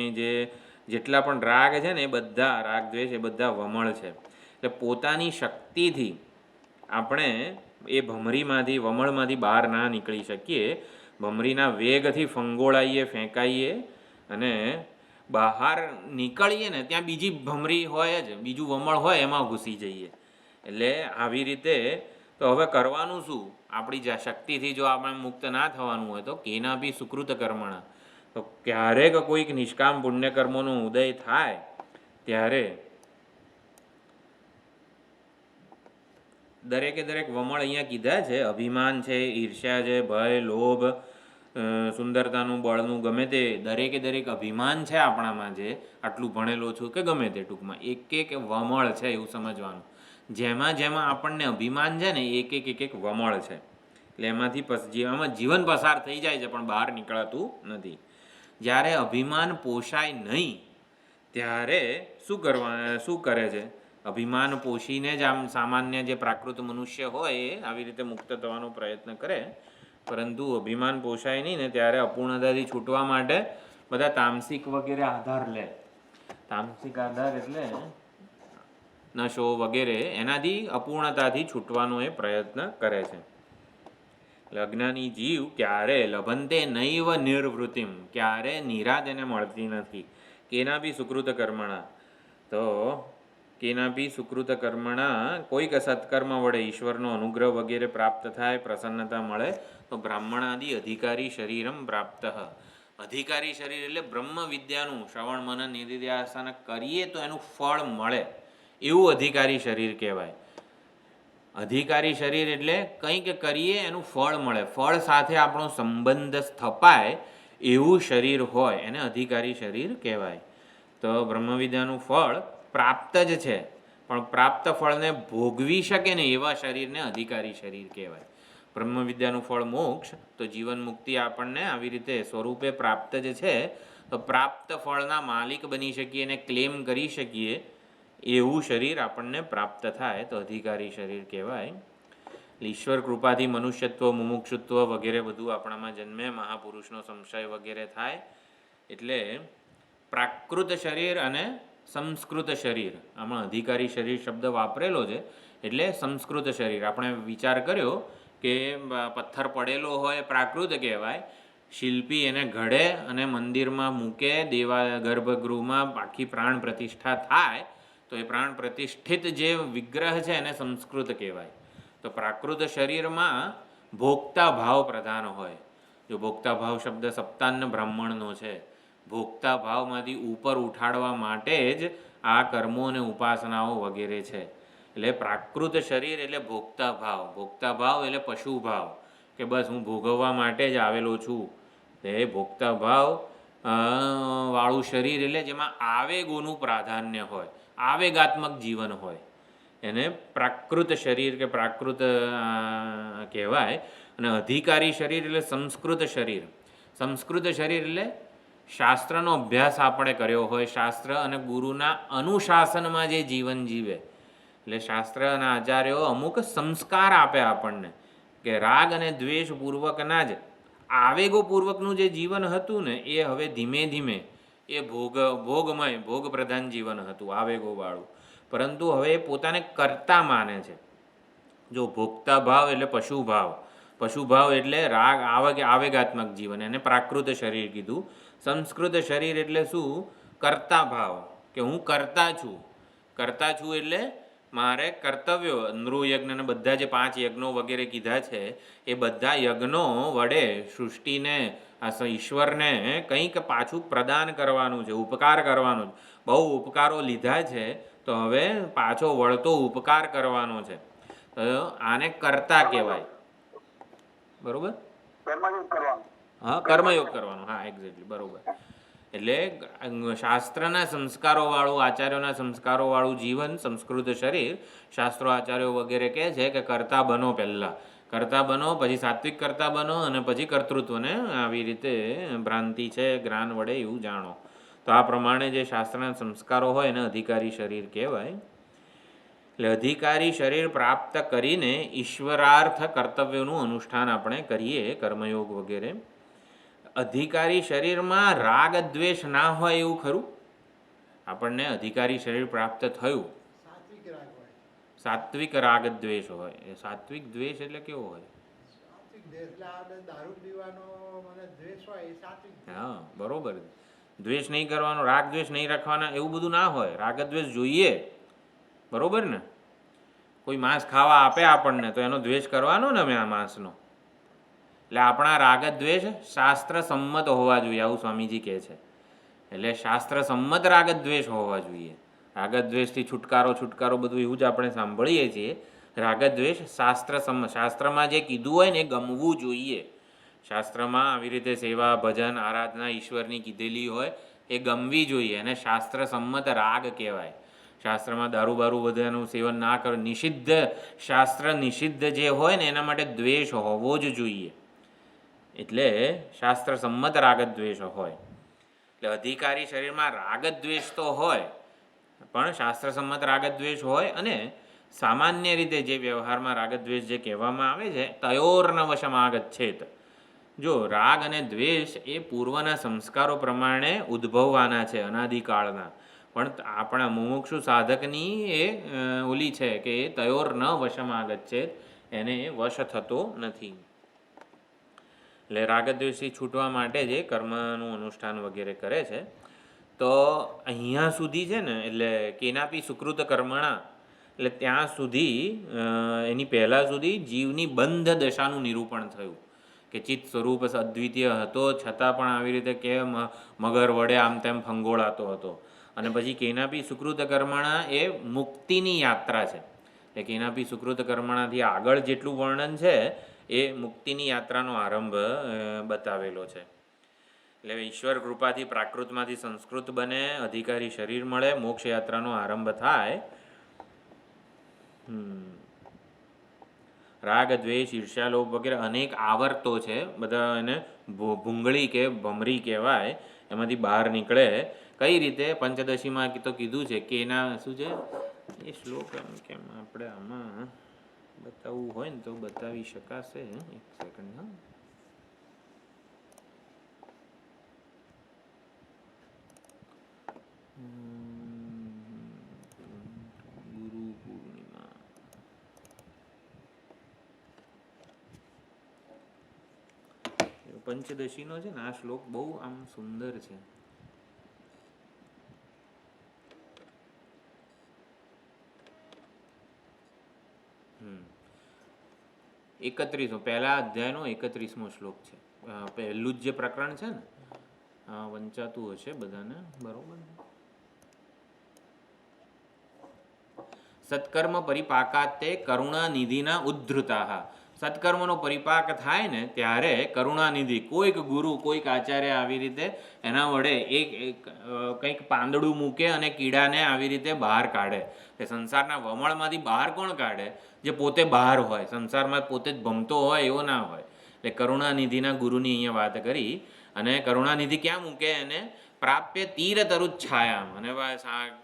જેટલા પણ રાગ છે ને એ બધા રાગ દ્વેષ એ બધા વમળ છે. એટલે પોતાની શક્તિથી આપણે એ ભમરીમાંથી વમળમાંથી બહાર ના નીકળી શકીએ, ભમરીના વેગથી ફંગોળાઈએ, ફેંકાઈએ અને બહાર નીકળીએ ને ત્યાં બીજી ભમરી હોય જ, બીજું વમળ હોય એમાં ઘૂસી જઈએ. એટલે આવી રીતે તો હવે કરવાનું શું? આપણી શક્તિથી જો આપણે મુક્ત ના થવાનું હોય તો કેના બી સુકૃત કર્મણા, તો ક્યારેક કોઈક નિષ્કામ પુણ્યકર્મોનો ઉદય થાય ત્યારે દરેકે દરેક વમળ અહીંયા કીધા છે. અભિમાન છે, ઈર્ષ્યા છે, ભય, લોભ, સુંદરતાનું, બળનું, ગમે તે દરેકે દરેક અભિમાન છે આપણામાં, જે આટલું ભણેલો છું કે ગમે તે, ટૂંકમાં એક એક વમળ છે એવું સમજવાનું. જેમાં જેમાં આપણને અભિમાન છે ને એક એક વમળ છે. એટલે એમાંથી આમાં જીવન પસાર થઈ જાય છે પણ બહાર નીકળાતું નથી. જ્યારે અભિમાન પોષાય નહીં ત્યારે શું કરે છે? અભિમાન પોષીને જ આમ સામાન્ય જે પ્રાકૃત મનુષ્ય હોય એ આવી રીતે મુક્ત થવાનો પ્રયત્ન કરે, પરંતુ અભિમાન પોષાય નહીં ને ત્યારે અપૂર્ણતાથી છૂટવા માટે બધા તામસિક વગેરે આધાર લે. તામસિક આધાર એટલે નશો વગેરે, એનાથી અપૂર્ણતાથી છૂટવાનો એ પ્રયત્ન કરે છે. અજ્ઞાની જીવ ક્યારે લભંતે નૈવ નિર્વૃત્તિમ, ક્યારે નિરાદ એને મળતી નથી. કેના બી સુકૃત કર્મણા, તો કેના બી સુકૃત કર્મણા, કોઈક સત્કર્મ વડે ઈશ્વરનો અનુગ્રહ વગેરે પ્રાપ્ત થાય, પ્રસન્નતા મળે તો બ્રાહ્મણાદિ અધિકારી શરીરમ પ્રાપ્ત. અધિકારી શરીર એટલે બ્રહ્મ વિદ્યાનું શ્રવણ મનન નિધિધ્યાસન કરીએ તો એનું ફળ મળે એવું અધિકારી શરીર કહેવાય. અધિકારી શરીર એટલે કંઈક કરીએ એનું ફળ મળે, ફળ સાથે આપણો સંબંધ સ્થપાય એવું શરીર હોય એને અધિકારી શરીર કહેવાય. તો બ્રહ્મવિદ્યાનું ફળ પ્રાપ્ત જ છે, પણ પ્રાપ્ત ફળને ભોગવી શકે ને એવા શરીરને અધિકારી શરીર કહેવાય. બ્રહ્મવિદ્યાનું ફળ મોક્ષ, તો જીવન મુક્તિ આપણને આવી રીતે સ્વરૂપે પ્રાપ્ત જ છે, તો પ્રાપ્ત ફળના માલિક બની શકીએ અને ક્લેમ કરી શકીએ એવું શરીર આપણને પ્રાપ્ત થાય તો અધિકારી શરીર કહેવાય. ઈશ્વર કૃપાથી મનુષ્યત્વ, મુમુક્ષુત્વ વગેરે બધું આપણામાં જન્મે, મહાપુરુષનો સંશય વગેરે થાય. એટલે પ્રાકૃત શરીર અને સંસ્કૃત શરીર, આમાં અધિકારી શરીર શબ્દ વાપરેલો છે એટલે સંસ્કૃત શરીર. આપણે વિચાર કર્યો કે પથ્થર પડેલો હોય પ્રાકૃત કહેવાય, શિલ્પી એને ઘડે અને મંદિરમાં મૂકે, ગર્ભગૃહમાં આખી પ્રાણ પ્રતિષ્ઠા થાય, તો એ પ્રાણ પ્રતિષ્ઠિત જે વિગ્રહ છે એને સંસ્કૃત કહેવાય. તો પ્રાકૃત શરીરમાં ભોગતા ભાવ પ્રધાન હોય. જો ભોગતા ભાવ શબ્દ સપ્તાન્ન બ્રાહ્મણનો છે, ભોગતા ભાવમાંથી ઉપર ઉઠાડવા માટે જ આ કર્મો અને ઉપાસનાઓ વગેરે છે. એટલે પ્રાકૃત શરીર એટલે ભોગતા ભાવ, ભોગતા ભાવ એટલે પશુ ભાવ, કે બસ હું ભોગવવા માટે જ આવેલો છું. તે ભોગતા ભાવ વાળું શરીર એટલે જેમાં આવેગોનું પ્રાધાન્ય હોય, આવેગાત્મક જીવન હોય, એને પ્રાકૃત શરીર કે પ્રાકૃત કહેવાય. અને અધિકારી શરીર એટલે સંસ્કૃત શરીર. સંસ્કૃત શરીર એટલે શાસ્ત્રનો અભ્યાસ આપણે કર્યો હોય, શાસ્ત્ર અને ગુરુના અનુશાસનમાં જે જીવન જીવે. એટલે શાસ્ત્ર અને આચાર્યો અમુક સંસ્કાર આપે આપણને, કે રાગ અને દ્વેષ પૂર્વકના જ આવેગોપૂર્વકનું જે જીવન હતું ને એ હવે ધીમે ધીમે એ ભોગમય, ભોગ પ્રધાન જીવન હતું આવેગોવાળું, પરંતુ હવે એ પોતાને કર્તા માને છે. જો ભોગતા ભાવ એટલે પશુ ભાવ, પશુ ભાવ એટલે રાગ આવેગાત્મક જીવન, એને પ્રાકૃત શરીર કીધું. સંસ્કૃત શરીર એટલે શું? કર્તા ભાવ, કે હું કરતા છું. કરતા છું એટલે મારે કર્તવ્યો, નૃયજ્ઞ અને બધા જે 5 યજ્ઞો વગેરે કીધા છે એ બધા યજ્ઞો વડે સૃષ્ટિને, આ ઈશ્વરને કંઈક પાછું પ્રદાન કરવાનું છે, ઉપકાર કરવાનો છે. બહુ ઉપકારો લીધા છે તો હવે પાછો વળતો ઉપકાર કરવાનો છે, તો આને કર્તા કહેવાય. બરોબર? હા, કર્મયોગ કરવાનો. હા, એક્ઝેક્ટલી, બરોબર. એટલે શાસ્ત્રના સંસ્કારોવાળું, આચાર્યોના સંસ્કારોવાળું જીવન, સંસ્કૃત શરીર. શાસ્ત્રો આચાર્યો વગેરે કહે છે કે કર્તા બનો, પહેલાં કર્તા બનો, પછી સાત્વિક કર્તા બનો અને પછી કર્તૃત્વને આવી રીતે ભ્રાંતિ છે, જ્ઞાન વડે એવું જાણો. તો આ પ્રમાણે જે શાસ્ત્રના સંસ્કારો હોય એને અધિકારી શરીર કહેવાય. એટલે અધિકારી શરીર પ્રાપ્ત કરીને ઈશ્વરાર્થ કર્તવ્યોનું અનુષ્ઠાન આપણે કરીએ, કર્મયોગ વગેરે. અધિકારી શરીરમાં રાગ દ્વેષ ના હોય એવું ખરું? આપણને અધિકારી શરીર પ્રાપ્ત થયું, સાત્વિક રાગ દ્વેષ હોય. એ સાત્વિક દ્વેષ એટલે કેવો હોય? એટલે આ દારૂ પીવાનો મને દ્વેષ હોય એ સાચું જ છે. હા બરોબર. દ્વેષ નહીં કરવાનો, રાગ દ્વેષ નહીં રાખવાના, એવું બધું ના હોય. રાગ દ્વેષ જોઈએ, બરોબર ને? કોઈ માંસ ખાવા આપે આપણને તો એનો દ્વેષ કરવાનો ને અમે આ માંસનો. એટલે આપણા રાગ દ્વેષ શાસ્ત્ર સંમત હોવા જોઈએ, આવું સ્વામીજી કહે છે. એટલે શાસ્ત્ર સંમત રાગ દ્વેષ હોવા જોઈએ. રાગ દ્વેષથી છુટકારો બધું એવું જ આપણે સાંભળીએ છીએ. રાગ દ્વેષ શાસ્ત્રમાં જે કીધું હોય ને એ ગમવું જોઈએ. શાસ્ત્રમાં આવી રીતે સેવા ભજન આરાધના ઈશ્વરની કીધેલી હોય એ ગમવી જોઈએ, અને શાસ્ત્ર સંમત રાગ કહેવાય. શાસ્ત્રમાં દારૂ બારૂ બધાનું સેવન ના કરો, નિષિદ્ધ શાસ્ત્ર નિષિદ્ધ જે હોય ને એના માટે દ્વેષ હોવો જ જોઈએ. એટલે શાસ્ત્ર સંમત રાગદ્વેષ હોય. એટલે અધિકારી શરીરમાં રાગદ્વેષ તો હોય, પણ શાસ્ત્ર સંમત રાગદ્વેષ હોય. અને સામાન્ય રીતે જે વ્યવહારમાં રાગદ્વેષ જે કહેવામાં આવે છે, તયોર્ન વશમાગચ્છેત. જો રાગ અને દ્વેષ એ પૂર્વના સંસ્કારો પ્રમાણે ઉદ્ભવવાના છે, અનાદિકાળના. પણ આપણા મુમુક્ષુ સાધકની એ ઓલી છે કે એ તયોર ન વશમાગચ્છેત, એને વશ થતો નથી. એટલે રાગદ્વેષથી છૂટવા માટે જે કર્મનું અનુષ્ઠાન વગેરે કરે છે. તો અહીંયા સુધી છે ને, એટલે કેનાપી સુકૃત કર્મણા, એટલે ત્યાં સુધી એની પહેલાં સુધી જીવની બંધ દશાનું નિરૂપણ થયું કે ચિત્ત સ્વરૂપ અદ્વિતીય હતો, છતાં પણ આવી રીતે કેમ મગર વડે આમ તેમ ફંગોળાતો હતો. અને પછી કેનાપી સુકૃત કર્મણા એ મુક્તિની યાત્રા છે. એટલે કેનાપી સુકૃત કર્મણાથી આગળ જેટલું વર્ણન છે એ મુક્તિની યાત્રાનો આરંભ બતાવેલો છે. એટલે ઈશ્વર કૃપાથી પ્રાકૃતમાંથી સંસ્કૃત બને, અધિકારી શરીર મળે, મોક્ષ યાત્રાનો આરંભ થાય. રાગ દ્વેષ ઈર્ષ્યાલોભ વગેરે અનેક આવર્તો છે, બધા એને ભૂંગળી કે ભમરી કહેવાય. એમાંથી બહાર નીકળે કઈ રીતે? પંચદશીમાં તો કીધું છે કે એના શું છે એ શ્લોક, કેમ આપણે આમાં બતાવવું હોય ને તો બતાવી શકાશે. એક સેકન્ડ. હા, ગુરુ પૂર્ણિમા. પંચદશીનો છે ને આ શ્લોક બહુ આમ સુંદર છે. 31 પહેલા અધ્યાયનો 31મો શ્લોક છે. પહેલું જ જે પ્રકરણ છે ને, વંચાતું હશે બધાને, બરોબર. સત્કર્મ પરિપાકાતે કરુણાનિધિના ઉદ્ધૃતા. સત્કર્મનો પરિપાક થાય ને ત્યારે કરુણાનિધિ, કોઈક ગુરુ કોઈક આચાર્ય આવી રીતે એના વડે એક કંઈક પાંદડું મૂકે અને કીડાને આવી રીતે બહાર કાઢે. એ સંસારના વમળમાંથી બહાર કોણ કાઢે? જે પોતે બહાર હોય, સંસારમાં પોતે જ ભમતો હોય એવો ના હોય. એટલે કરુણાનિધિના ગુરુની અહીંયા વાત કરી. અને કરુણાનિધિ ક્યાં મૂકે? એને પ્રાપ્ય તીર તરુચ્છાયામ. અને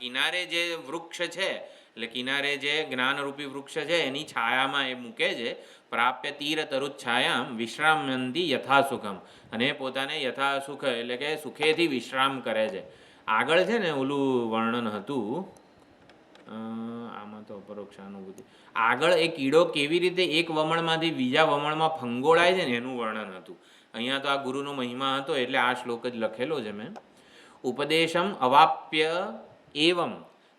કિનારે જે વૃક્ષ છે, એટલે કિનારે જે જ્ઞાનરૂપી વૃક્ષ છે એની છાયામાં એ મૂકે છે. પ્રાપ્ય તીર તરુચ્છાયામ વિશ્રામ્યંતી યથાસુખમ. અને પોતાને યથાસુખ એટલે કે સુખેથી વિશ્રામ કરે છે. આગળ છે ને ઓલું વર્ણન હતું, આમાં તો અપરોક્ષાનુભૂતિ. આગળ એ કીડો કેવી રીતે એક વમણમાંથી બીજા વમણમાં ફંગોળાય છે ને એનું વર્ણન હતું. અહીંયા તો આ ગુરુનો મહિમા હતો એટલે આ શ્લોક જ લખેલો છે મેં. ઉપદેશમ અવાપ્ય એવમ.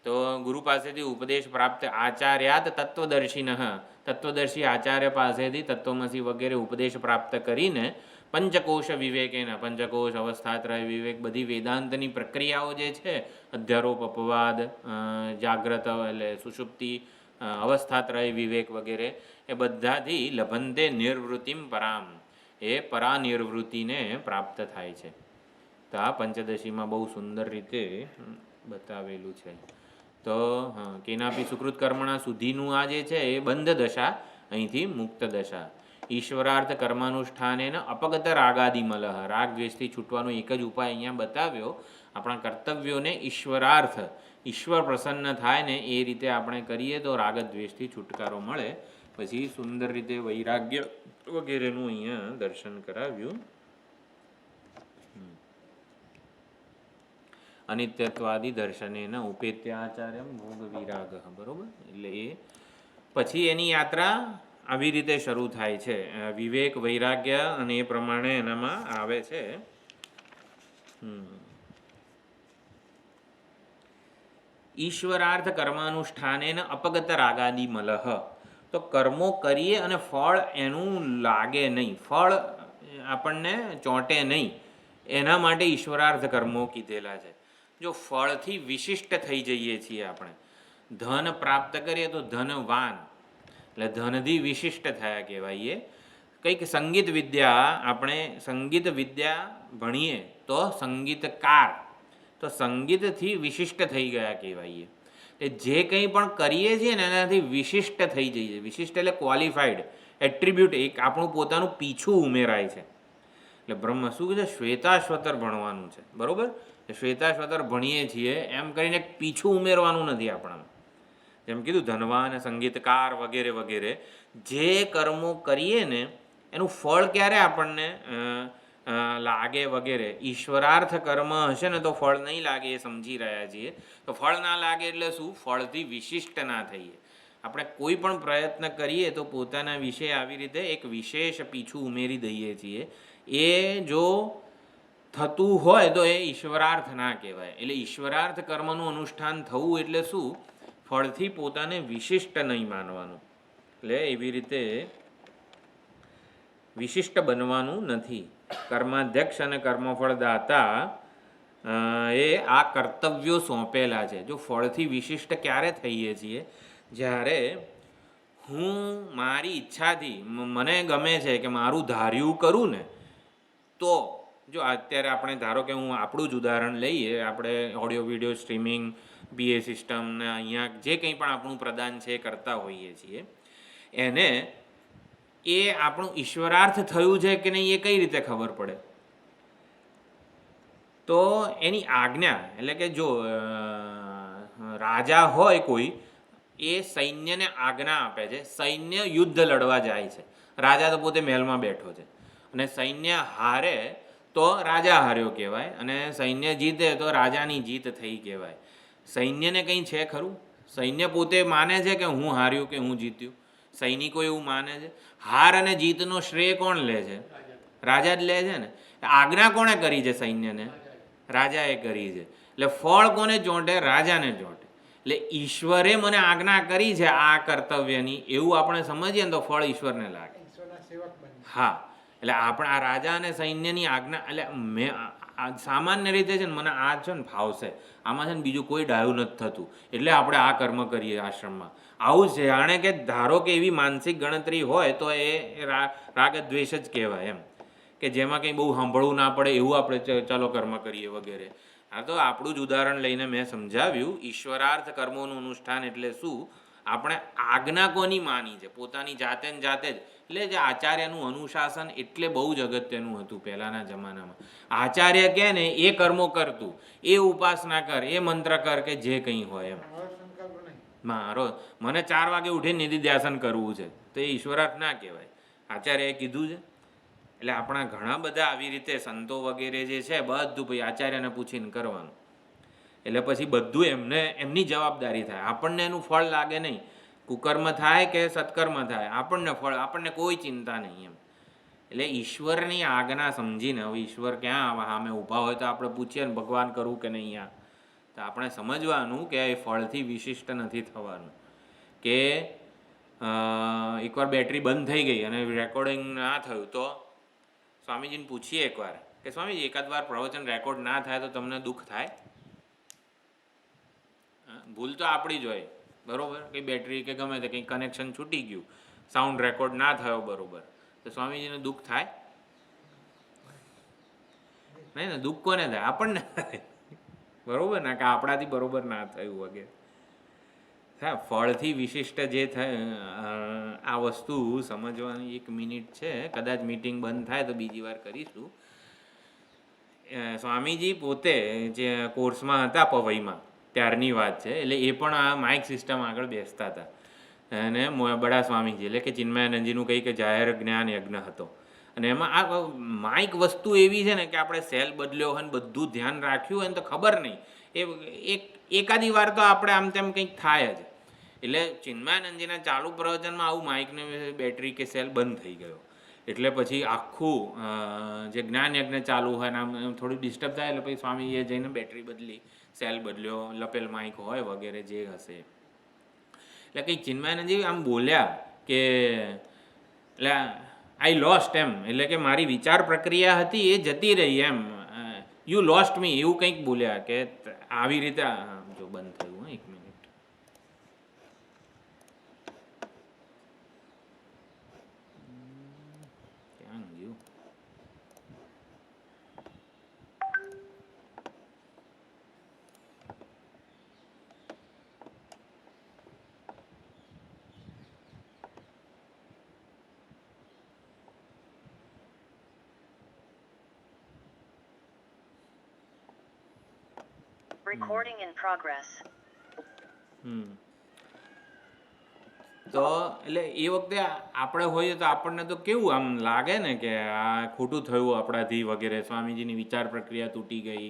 તો ગુરુ પાસેથી ઉપદેશ પ્રાપ્ત આચાર્યાત તત્વદર્શિન, તત્વદર્શી આચાર્ય પાસેથી તત્વમસી વગેરે ઉપદેશ પ્રાપ્ત કરીને પંચકોશ વિવેકેના, પંચકોશ અવસ્થાત્રય વિવેક, બધી વેદાંતની પ્રક્રિયાઓ જે છે, અધ્યારોપ અપવાદ, જાગ્રત એટલે સુષુપ્તિ, અવસ્થાત્રય વિવેક વગેરે, એ બધાથી લભંતે નિર્વૃત્તિમ પરામ, એ પરાનિર્વૃત્તિને પ્રાપ્ત થાય છે. તો આ પંચદશીમાં બહુ સુંદર રીતે બતાવેલું છે. તો કેનાપી સુકૃત કર્મણા સુધીનું આ જે છે એ બંધ દશા, અહીંથી મુક્ત દશા. ઈશ્વરાર્થ કર્માનુષ્ઠાનેન અપગત રાગાદિમલઃ. રાગ દ્વેષથી છૂટવાનો એક જ ઉપાય અહીંયા બતાવ્યો. આપણા કર્તવ્યોને ઈશ્વરાર્થ, ઈશ્વર પ્રસન્ન થાય ને એ રીતે આપણે કરીએ તો રાગ દ્વેષથી છુટકારો મળે. પછી સુંદર રીતે વૈરાગ્ય વગેરેનું અહીંયા દર્શન કરાવ્યું. અનિત્યત્વાદિ દર્શનેન ઉપેત્યાચાર્યમ ભોગ વિરાગ. બરોબર. એટલે એ પછી એની યાત્રા આવી રીતે શરૂ થાય છે. વિવેક, વૈરાગ્ય અને એ પ્રમાણે એનામાં આવે છે. ઈશ્વરાર્થ કર્માનુષ્ઠાનેન અપગત રાગાદિ મલહ. તો કર્મો કરીએ અને ફળ એનું લાગે નહીં, ફળ આપણને ચોંટે નહીં, એના માટે ઈશ્વરાર્થ કર્મો કીધેલા છે. જો ફળથી વિશિષ્ટ થઈ જઈએ છીએ આપણે, ધન પ્રાપ્ત કરીએ તો ધનવાન, એટલે ધનથી વિશિષ્ટ થયા કહેવાય. કંઈક સંગીત વિદ્યા, આપણે સંગીત વિદ્યા ભણીએ તો સંગીતકાર, તો સંગીતથી વિશિષ્ટ થઈ ગયા કહેવાય. એ જે કંઈ પણ કરીએ છીએ ને એનાથી વિશિષ્ટ થઈ જઈએ. વિશિષ્ટ એટલે ક્વોલિફાઈડ, એટ્રીબ્યુટ, એક આપણું પોતાનું પીછું ઉમેરાય છે. એટલે બ્રહ્મ શું છે? શ્વેતાશ્વતર ભણવાનું છે, બરાબર? શ્વેતાશ્વતર ભણીએ છીએ એમ કરીને પીછું ઉમેરવાનું નથી આપણામાં. જેમ કીધું ધનવાન, સંગીતકાર વગેરે વગેરે, જે કર્મો કરીએ ને એનું ફળ ક્યારે આપણને લાગે વગેરે. ઈશ્વરાર્થ કર્મ હશે ને તો ફળ નહીં લાગે, એ સમજી રહ્યા છીએ. તો ફળ ના લાગે એટલે શું? ફળથી વિશિષ્ટ ના થઈએ. આપણે કોઈ પણ પ્રયત્ન કરીએ તો પોતાના વિશે આવી રીતે એક વિશેષ પીછું ઉમેરી દઈએ છીએ. એ જો થતું હોય તો એ ઈશ્વરાર્થ ના કહેવાય. એટલે ઈશ્વરાર્થ કર્મનું અનુષ્ઠાન થવું એટલે શું? ફળથી પોતાને વિશિષ્ટ નહીં માનવાનું. એટલે એવી રીતે વિશિષ્ટ બનવાનું નથી. કર્માધ્યક્ષ અને કર્મફળ દાતા એ આ કર્તવ્યો સોંપેલા છે. જો ફળથી વિશિષ્ટ ક્યારે થઈએ છીએ? જ્યારે હું મારી ઈચ્છાથી, મને ગમે છે કે મારું ધાર્યું કરું ને, તો જો અત્યારે આપણે ધારો કે હું આપણું જ ઉદાહરણ લઈએ, આપણે audio video streaming, BA system ને અહીંયા જે કંઈ પણ આપણું પ્રદાન છે એ કરતા હોઈએ છીએ, એને એ આપણું ઈશ્વરાર્થ થયું છે કે નહીં એ કઈ રીતે ખબર પડે? તો એની આજ્ઞા, એટલે કે જો રાજા હોય કોઈ, એ સૈન્યને આજ્ઞા આપે છે, સૈન્ય યુદ્ધ લડવા જાય છે. રાજા તો પોતે મહેલમાં બેઠો છે, અને સૈન્ય હારે તો રાજા હાર્યો કહેવાય, અને સૈન્ય જીતે તો રાજાની જીત થઈ કહેવાય. સૈન્યને કંઈ છે ખરું? સૈન્ય પોતે માને છે કે હું હાર્યું કે હું જીત્યું? સૈનિકો એવું માને છે? હાર અને જીતનો શ્રેય કોણ લે છે? રાજા જ લે છે ને. આજ્ઞા કોણે કરી છે સૈન્યને? રાજાએ કરી છે. એટલે ફળ કોને ચોંટે? રાજાને ચોંટે. એટલે ઈશ્વરે મને આજ્ઞા કરી છે આ કર્તવ્યની, એવું આપણે સમજીએ ને તો ફળ ઈશ્વરને લાગે. હા, એટલે આપણે આ રાજા અને સૈન્યની આજ્ઞા, એટલે મેં સામાન્ય રીતે છે ને મને આ છે ને ફાવશે, આમાં છે ને બીજું કોઈ ડાયું નથી થતું, એટલે આપણે આ કર્મ કરીએ આશ્રમમાં. આવું છે. જાણે કે ધારો કે એવી માનસિક ગણતરી હોય તો એ રાગ દ્વેષ જ કહેવાય એમ, કે જેમાં કંઈ બહુ સાંભળવું ના પડે એવું આપણે ચાલો કર્મ કરીએ વગેરે. આ તો આપણું જ ઉદાહરણ લઈને મેં સમજાવ્યું. ઈશ્વરાર્થ કર્મોનું અનુષ્ઠાન એટલે શું? આપણે આજ્ઞા કોની માની છે? પોતાની જાતે ને જાતે જ. એટલે જે આચાર્યનું અનુશાસન એટલે બહુ જ અગત્યનું હતું પહેલાંના જમાનામાં. આચાર્ય કહે ને એ કર્મો કરતું, એ ઉપાસના કર, એ મંત્ર કર, કે જે કંઈ હોય એમ. મને 4 વાગે ઉઠીને નિધિધ્યાસન કરવું છે તો એ ઈશ્વરાર્થ ના કહેવાય, આચાર્યએ કીધું છે. એટલે આપણા ઘણા બધા આવી રીતે સંતો વગેરે જે છે બધું ભાઈ આચાર્યને પૂછીને કરવાનું. એટલે પછી બધું એમની જવાબદારી થાય. આપણને એનું ફળ લાગે નહીં, કુકર્મ થાય કે સત્કર્મ થાય, આપણને કોઈ ચિંતા નહીં એમ. એટલે ઈશ્વરની આજ્ઞા સમજીને, હવે ઈશ્વર ક્યાં સામે ઊભા હોય તો આપણે પૂછીએ ને ભગવાન કરવું કે નહીં, આ તો આપણે સમજવાનું કે એ ફળથી વિશિષ્ટ નથી થવાનું. કે એકવાર બેટરી બંધ થઈ ગઈ અને રેકોર્ડિંગ ના થયું તો સ્વામીજીને પૂછીએ એકવાર કે સ્વામીજી એકાદ વાર પ્રવચન રેકોર્ડ ના થાય તો તમને દુઃખ થાય? ભૂલ તો આપણી જ હોય, બરાબર? કંઈ બેટરી કે ગમે તે કંઈ કનેક્શન છૂટી ગયું, સાઉન્ડ રેકોર્ડ ના થયો બરાબર, તો સ્વામીજીને દુઃખ થાય નહીં ને? દુઃખ કોને થાય? આપણને થાય, બરાબર ને? કે આપણાથી બરાબર ના થયું વગેરે. હા, ફળથી વિશિષ્ટ જે થાય આ વસ્તુ સમજવાની 1 મિનિટ છે. કદાચ મીટિંગ બંધ થાય તો બીજી વાર કરીશું. સ્વામીજી પોતે જે કોર્સમાં હતા પવઈમાં ત્યારની વાત છે. એટલે એ પણ આ માઇક સિસ્ટમ આગળ બેસતા હતા, અને બડા સ્વામીજી એટલે કે ચિન્મયાનંદજીનું કંઈ કે જાહેર જ્ઞાન યજ્ઞ હતો. અને એમાં આ માઇક વસ્તુ એવી છે ને કે આપણે સેલ બદલ્યો હોય ને બધું ધ્યાન રાખ્યું હોય ને તો ખબર નહીં, એ એકાદી વાર તો આપણે આમ તેમ કંઈક થાય જ. એટલે ચિન્મયાનંદજીના ચાલુ પ્રવચનમાં આવું માઇકને બેટરી કે સેલ બંધ થઈ ગયો, એટલે પછી આખું જે જ્ઞાન યજ્ઞ ચાલુ હોય ને આમ થોડું ડિસ્ટર્બ થાય, એટલે પછી સ્વામીએ જઈને બેટરી બદલી, સેલ બદલ્યો, લપેલ માઇક હોય વગેરે જે હશે. એટલે કંઈક ચિન્મયાનંદજી આમ બોલ્યા કે એટલે આઈ લોસ્ટ એમ, એટલે કે મારી વિચાર પ્રક્રિયા હતી એ જતી રહી એમ, યુ લોસ્ટ મી, એવું કંઈક બોલ્યા કે આવી રીતે. જો બંધ થયું, એક મિનિટ. ક્યાં ગયું? Recording in progress. તો એટલે એ વખતે આપણે હોઈએ તો આપણને તો કેવું આમ લાગે ને કે આ ખોટું થયું આપણાથી વગેરે, સ્વામીજીની વિચાર પ્રક્રિયા તૂટી ગઈ.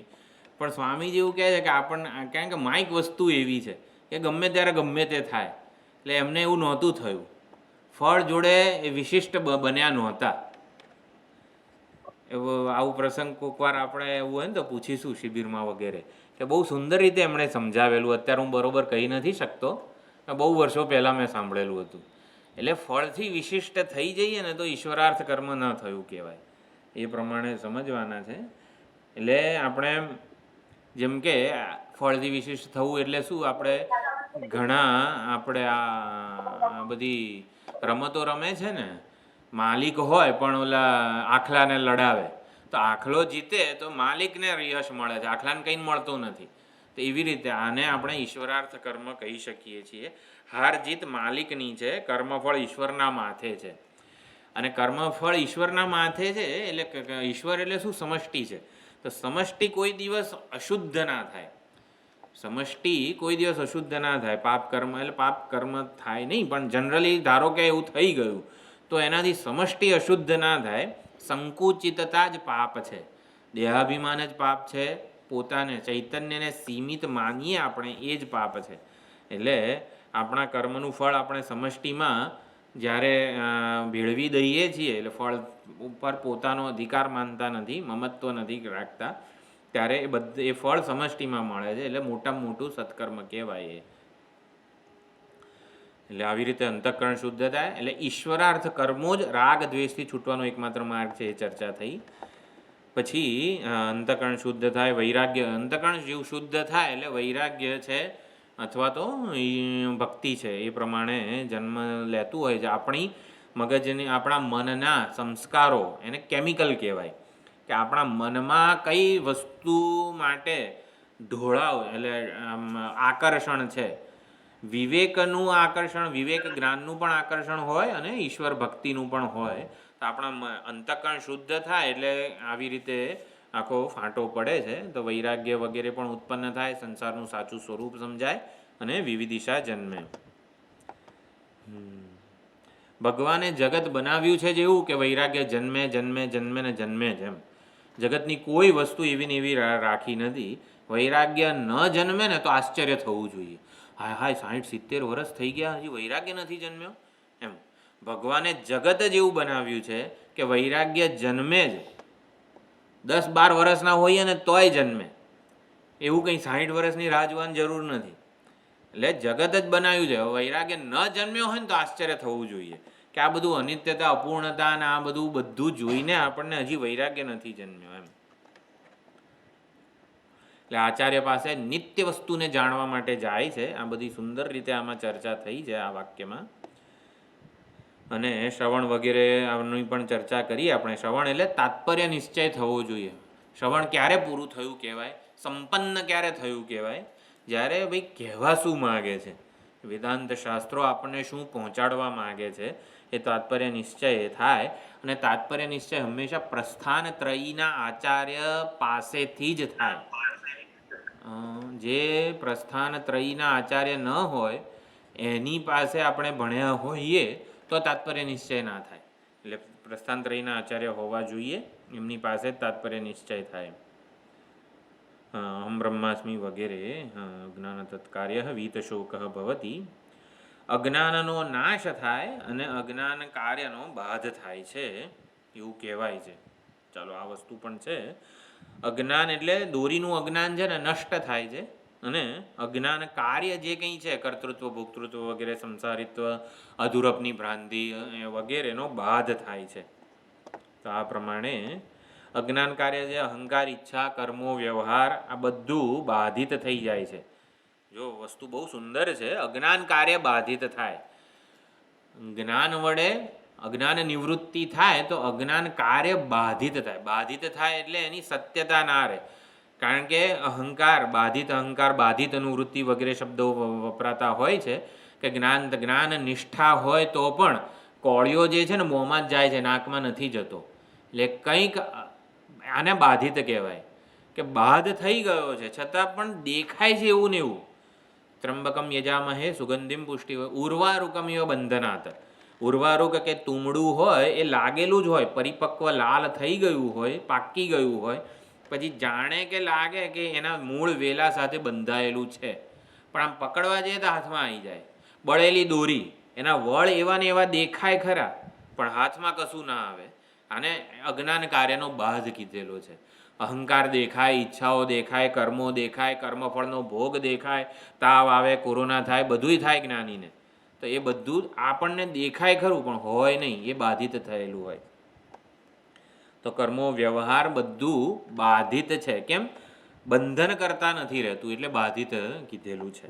પણ સ્વામીજી એવું કહે છે કે આપણને, કારણ કે માઇક વસ્તુ એવી છે કે ગમે ત્યારે ગમે તે થાય, એટલે એમને એવું નહોતું થયું. ફળ જોડે એ વિશિષ્ટ બન્યા નહોતા. એવો આવું પ્રસંગ કોઈક વાર આપણે એવું હોય ને તો પૂછીશું શિબિરમાં વગેરે, કે બહુ સુંદર રીતે એમણે સમજાવેલું. અત્યારે હું બરોબર કહી નથી શકતો, બહુ વર્ષો પહેલાં મેં સાંભળેલું હતું. એટલે ફળથી વિશિષ્ટ થઈ જઈએ ને તો ઈશ્વરાર્થ કર્મ ન થયું કહેવાય, એ પ્રમાણે સમજવાના છે. એટલે આપણે જેમ કે ફળથી વિશિષ્ટ થવું એટલે શું, આપણે ઘણા આપણે આ બધી રમતો રમે છે ને, માલિક હોય પણ ઓલા આખલાને લડાવે, તો આખલો જીતે તો માલિકને યશ મળે છે, આખલાને કંઈ મળતું નથી. તો એવી રીતે આને આપણે ઈશ્વરાર્થ કર્મ કહી શકીએ છીએ. હાર જીત માલિકની છે, કર્મફળ ઈશ્વરના માથે છે. અને કર્મફળ ઈશ્વરના માથે છે, એટલે ઈશ્વર એટલે શું, સમષ્ટિ છે. તો સમષ્ટિ કોઈ દિવસ અશુદ્ધ ના થાય, સમષ્ટિ કોઈ દિવસ અશુદ્ધ ના થાય. પાપ કર્મ એટલે પાપ કર્મ થાય નહીં, પણ જનરલી ધારો કે એવું થઈ ગયું તો એનાથી સમષ્ટિ અશુદ્ધ ના થાય. સંકુચિતતા જ પાપ છે, દેહાભિમાન જ પાપ છે, પોતાને ચૈતન્યને સીમિત માનીએ આપણે એ જ પાપ છે. એટલે આપણા કર્મનું ફળ આપણે સમષ્ટિમાં જ્યારે ભેળવી દઈએ છીએ, એટલે ફળ ઉપર પોતાનો અધિકાર માનતા નથી, મમત્વ નથી રાખતા, ત્યારે એ ફળ સમષ્ટિમાં મળે છે. એટલે મોટામાં મોટું સત્કર્મ કહેવાય. એટલે આવી રીતે અંતઃકરણ શુદ્ધ થાય. એટલે ઈશ્વરાર્થ કર્મો જ રાગ દ્વેષથી છૂટવાનો એકમાત્ર માર્ગ છે, એ ચર્ચા થઈ. પછી અંતઃકરણ શુદ્ધ થાય, વૈરાગ્ય, અંતઃકરણ જેવું શુદ્ધ થાય એટલે વૈરાગ્ય છે અથવા તો ભક્તિ છે, એ પ્રમાણે જન્મ લેતું હોય છે. આપણી મગજની, આપણા મનના સંસ્કારો, એને કેમિકલ કહેવાય, કે આપણા મનમાં કઈ વસ્તુ માટે ઢોળાવ એટલે આકર્ષણ છે. વિવેકનું આકર્ષણ, વિવેક જ્ઞાનનું પણ આકર્ષણ હોય અને ઈશ્વર ભક્તિનું પણ હોય. તો આપણા અંતઃકરણ શુદ્ધ થાય એટલે આવી રીતે આખો ફાંટો પડે છે. તો વૈરાગ્ય વગેરે પણ ઉત્પન્ન થાય, સંસારનું સાચું સ્વરૂપ સમજાય અને વિવિધિશા જન્મે. ભગવાને જગત બનાવ્યું છે જેવું કે વૈરાગ્ય જન્મે જન્મે જન્મે ને જન્મે જ એમ. જગતની કોઈ વસ્તુ એવી ને એવી રાખી નથી. વૈરાગ્ય ન જન્મે ને તો આશ્ચર્ય થવું જોઈએ, હાય હાય 60-70 વર્ષ થઈ ગયા હજી વૈરાગ્ય નથી જન્મ્યો એમ. ભગવાને જગત જ એવું બનાવ્યું છે કે વૈરાગ્ય જન્મે જ, 10-12 વર્ષના હોઈએ ને તોય જન્મે, એવું કંઈ 60 વર્ષની રાહ જોવાની જરૂર નથી. એટલે જગત જ બનાવ્યું છે. વૈરાગ્ય ન જન્મ્યો હોય ને તો આશ્ચર્ય થવું જોઈએ કે આ બધું અનિત્યતા, અપૂર્ણતા ને આ બધું જોઈને આપણને હજી વૈરાગ્ય નથી જન્મ્યો એમ. એટલે આચાર્ય પાસે નિત્ય વસ્તુને જાણવા માટે જાય છે. આ બધી સુંદર રીતે આમાં ચર્ચા થઈ છે આ વાક્યમાં. અને શ્રવણ વગેરે આની પણ ચર્ચા કરીએ આપણે. શ્રવણ એટલે તાત્પર્ય નિશ્ચય થવો જોઈએ. શ્રવણ ક્યારે પૂરું થયું કહેવાય, સંપન્ન ક્યારે થયું કહેવાય, જ્યારે ભાઈ કહેવા શું માગે છે, વેદાંત શાસ્ત્રો આપણને શું પહોંચાડવા માગે છે, એ તાત્પર્ય નિશ્ચય થાય. અને તાત્પર્ય નિશ્ચય હંમેશા પ્રસ્થાન ત્રયીના આચાર્ય પાસેથી જ થાય. જે પ્રસ્થાન ત્રયીના આચાર્ય ન હોય એની પાસે આપણે ભણ્યા હોઈએ તો તાત્પર્ય નિશ્ચય ના થાય. એટલે પ્રસ્થાન ત્રયીના આચાર્ય હોવા જોઈએ, એમની પાસે જ તાત્પર્ય નિશ્ચય થાય. અહમ બ્રહ્માસ્મિ વગેરે જ્ઞાન તત્કાર્ય વીતશોક ભવતી. અજ્ઞાનનો નાશ થાય અને અજ્ઞાન કાર્યનો બાધ થાય છે એવું કહેવાય છે. ચાલો આ વસ્તુ પણ છે. અજ્ઞાન એટલે દોરીનું અજ્ઞાન છે ને નષ્ટ થાય છે, અને અજ્ઞાન કાર્ય જે કંઈ છે કર્તૃત્વ ભોક્તૃત્વ વગેરે સંસારિત્વ અધુરપની ભ્રાંતિ વગેરેનો બાધ થાય છે. તો આ પ્રમાણે અજ્ઞાન કાર્ય જે અહંકાર ઈચ્છા કર્મો વ્યવહાર આ બધું બાધિત થઈ જાય છે. જો વસ્તુ બહુ સુંદર છે. અજ્ઞાન કાર્ય બાધિત થાય, જ્ઞાન વડે અજ્ઞાન નિવૃત્તિ થાય તો અજ્ઞાન કાર્ય બાધિત થાય. બાધિત થાય એટલે એની સત્યતા ના રહે, કારણ કે અહંકાર બાધિત અનુવૃત્તિ વગેરે શબ્દો વપરાતા હોય છે કે જ્ઞાન નિષ્ઠા હોય તો પણ કોળિયો જે છે ને મોંમાં જ જાય છે, નાકમાં નથી જતો. એટલે કંઈક આને બાધિત કહેવાય કે બાધ થઈ ગયો છે છતાં પણ દેખાય છે એવું ને એવું. ત્રંબકમ યજામહે સુગંધિમ પુષ્ટિ ઉર્વારુકમ એવ બંધનાત. ઉર્વારુક કે તુમડું હોય એ લાગેલું જ હોય, પરિપક્વ લાલ થઈ ગયું હોય, પાકી ગયું હોય, પછી જાણે કે લાગે કે એના મૂળ વેલા સાથે બંધાયેલું છે, પણ આમ પકડવા જઈએ તો હાથમાં આવી જાય. બળેલી દોરી, એના વળ એવા ને એવા દેખાય ખરા પણ હાથમાં કશું ના આવે. આને અજ્ઞાન કાર્યનો બાધ કીધેલો છે. અહંકાર દેખાય, ઈચ્છાઓ દેખાય, કર્મો દેખાય, કર્મફળનો ભોગ દેખાય, તાવ આવે, કોરોના થાય, બધુંય થાય જ્ઞાનીને. તો એ બધું આપણને દેખાય ખરું પણ હોય નહીં, એ બાધિત થયેલું હોય. તો કર્મો વ્યવહાર બધું બાધિત છે. કેમ? બંધન કરતા નથી રહેતું એટલે બાધિત કીધેલું છે.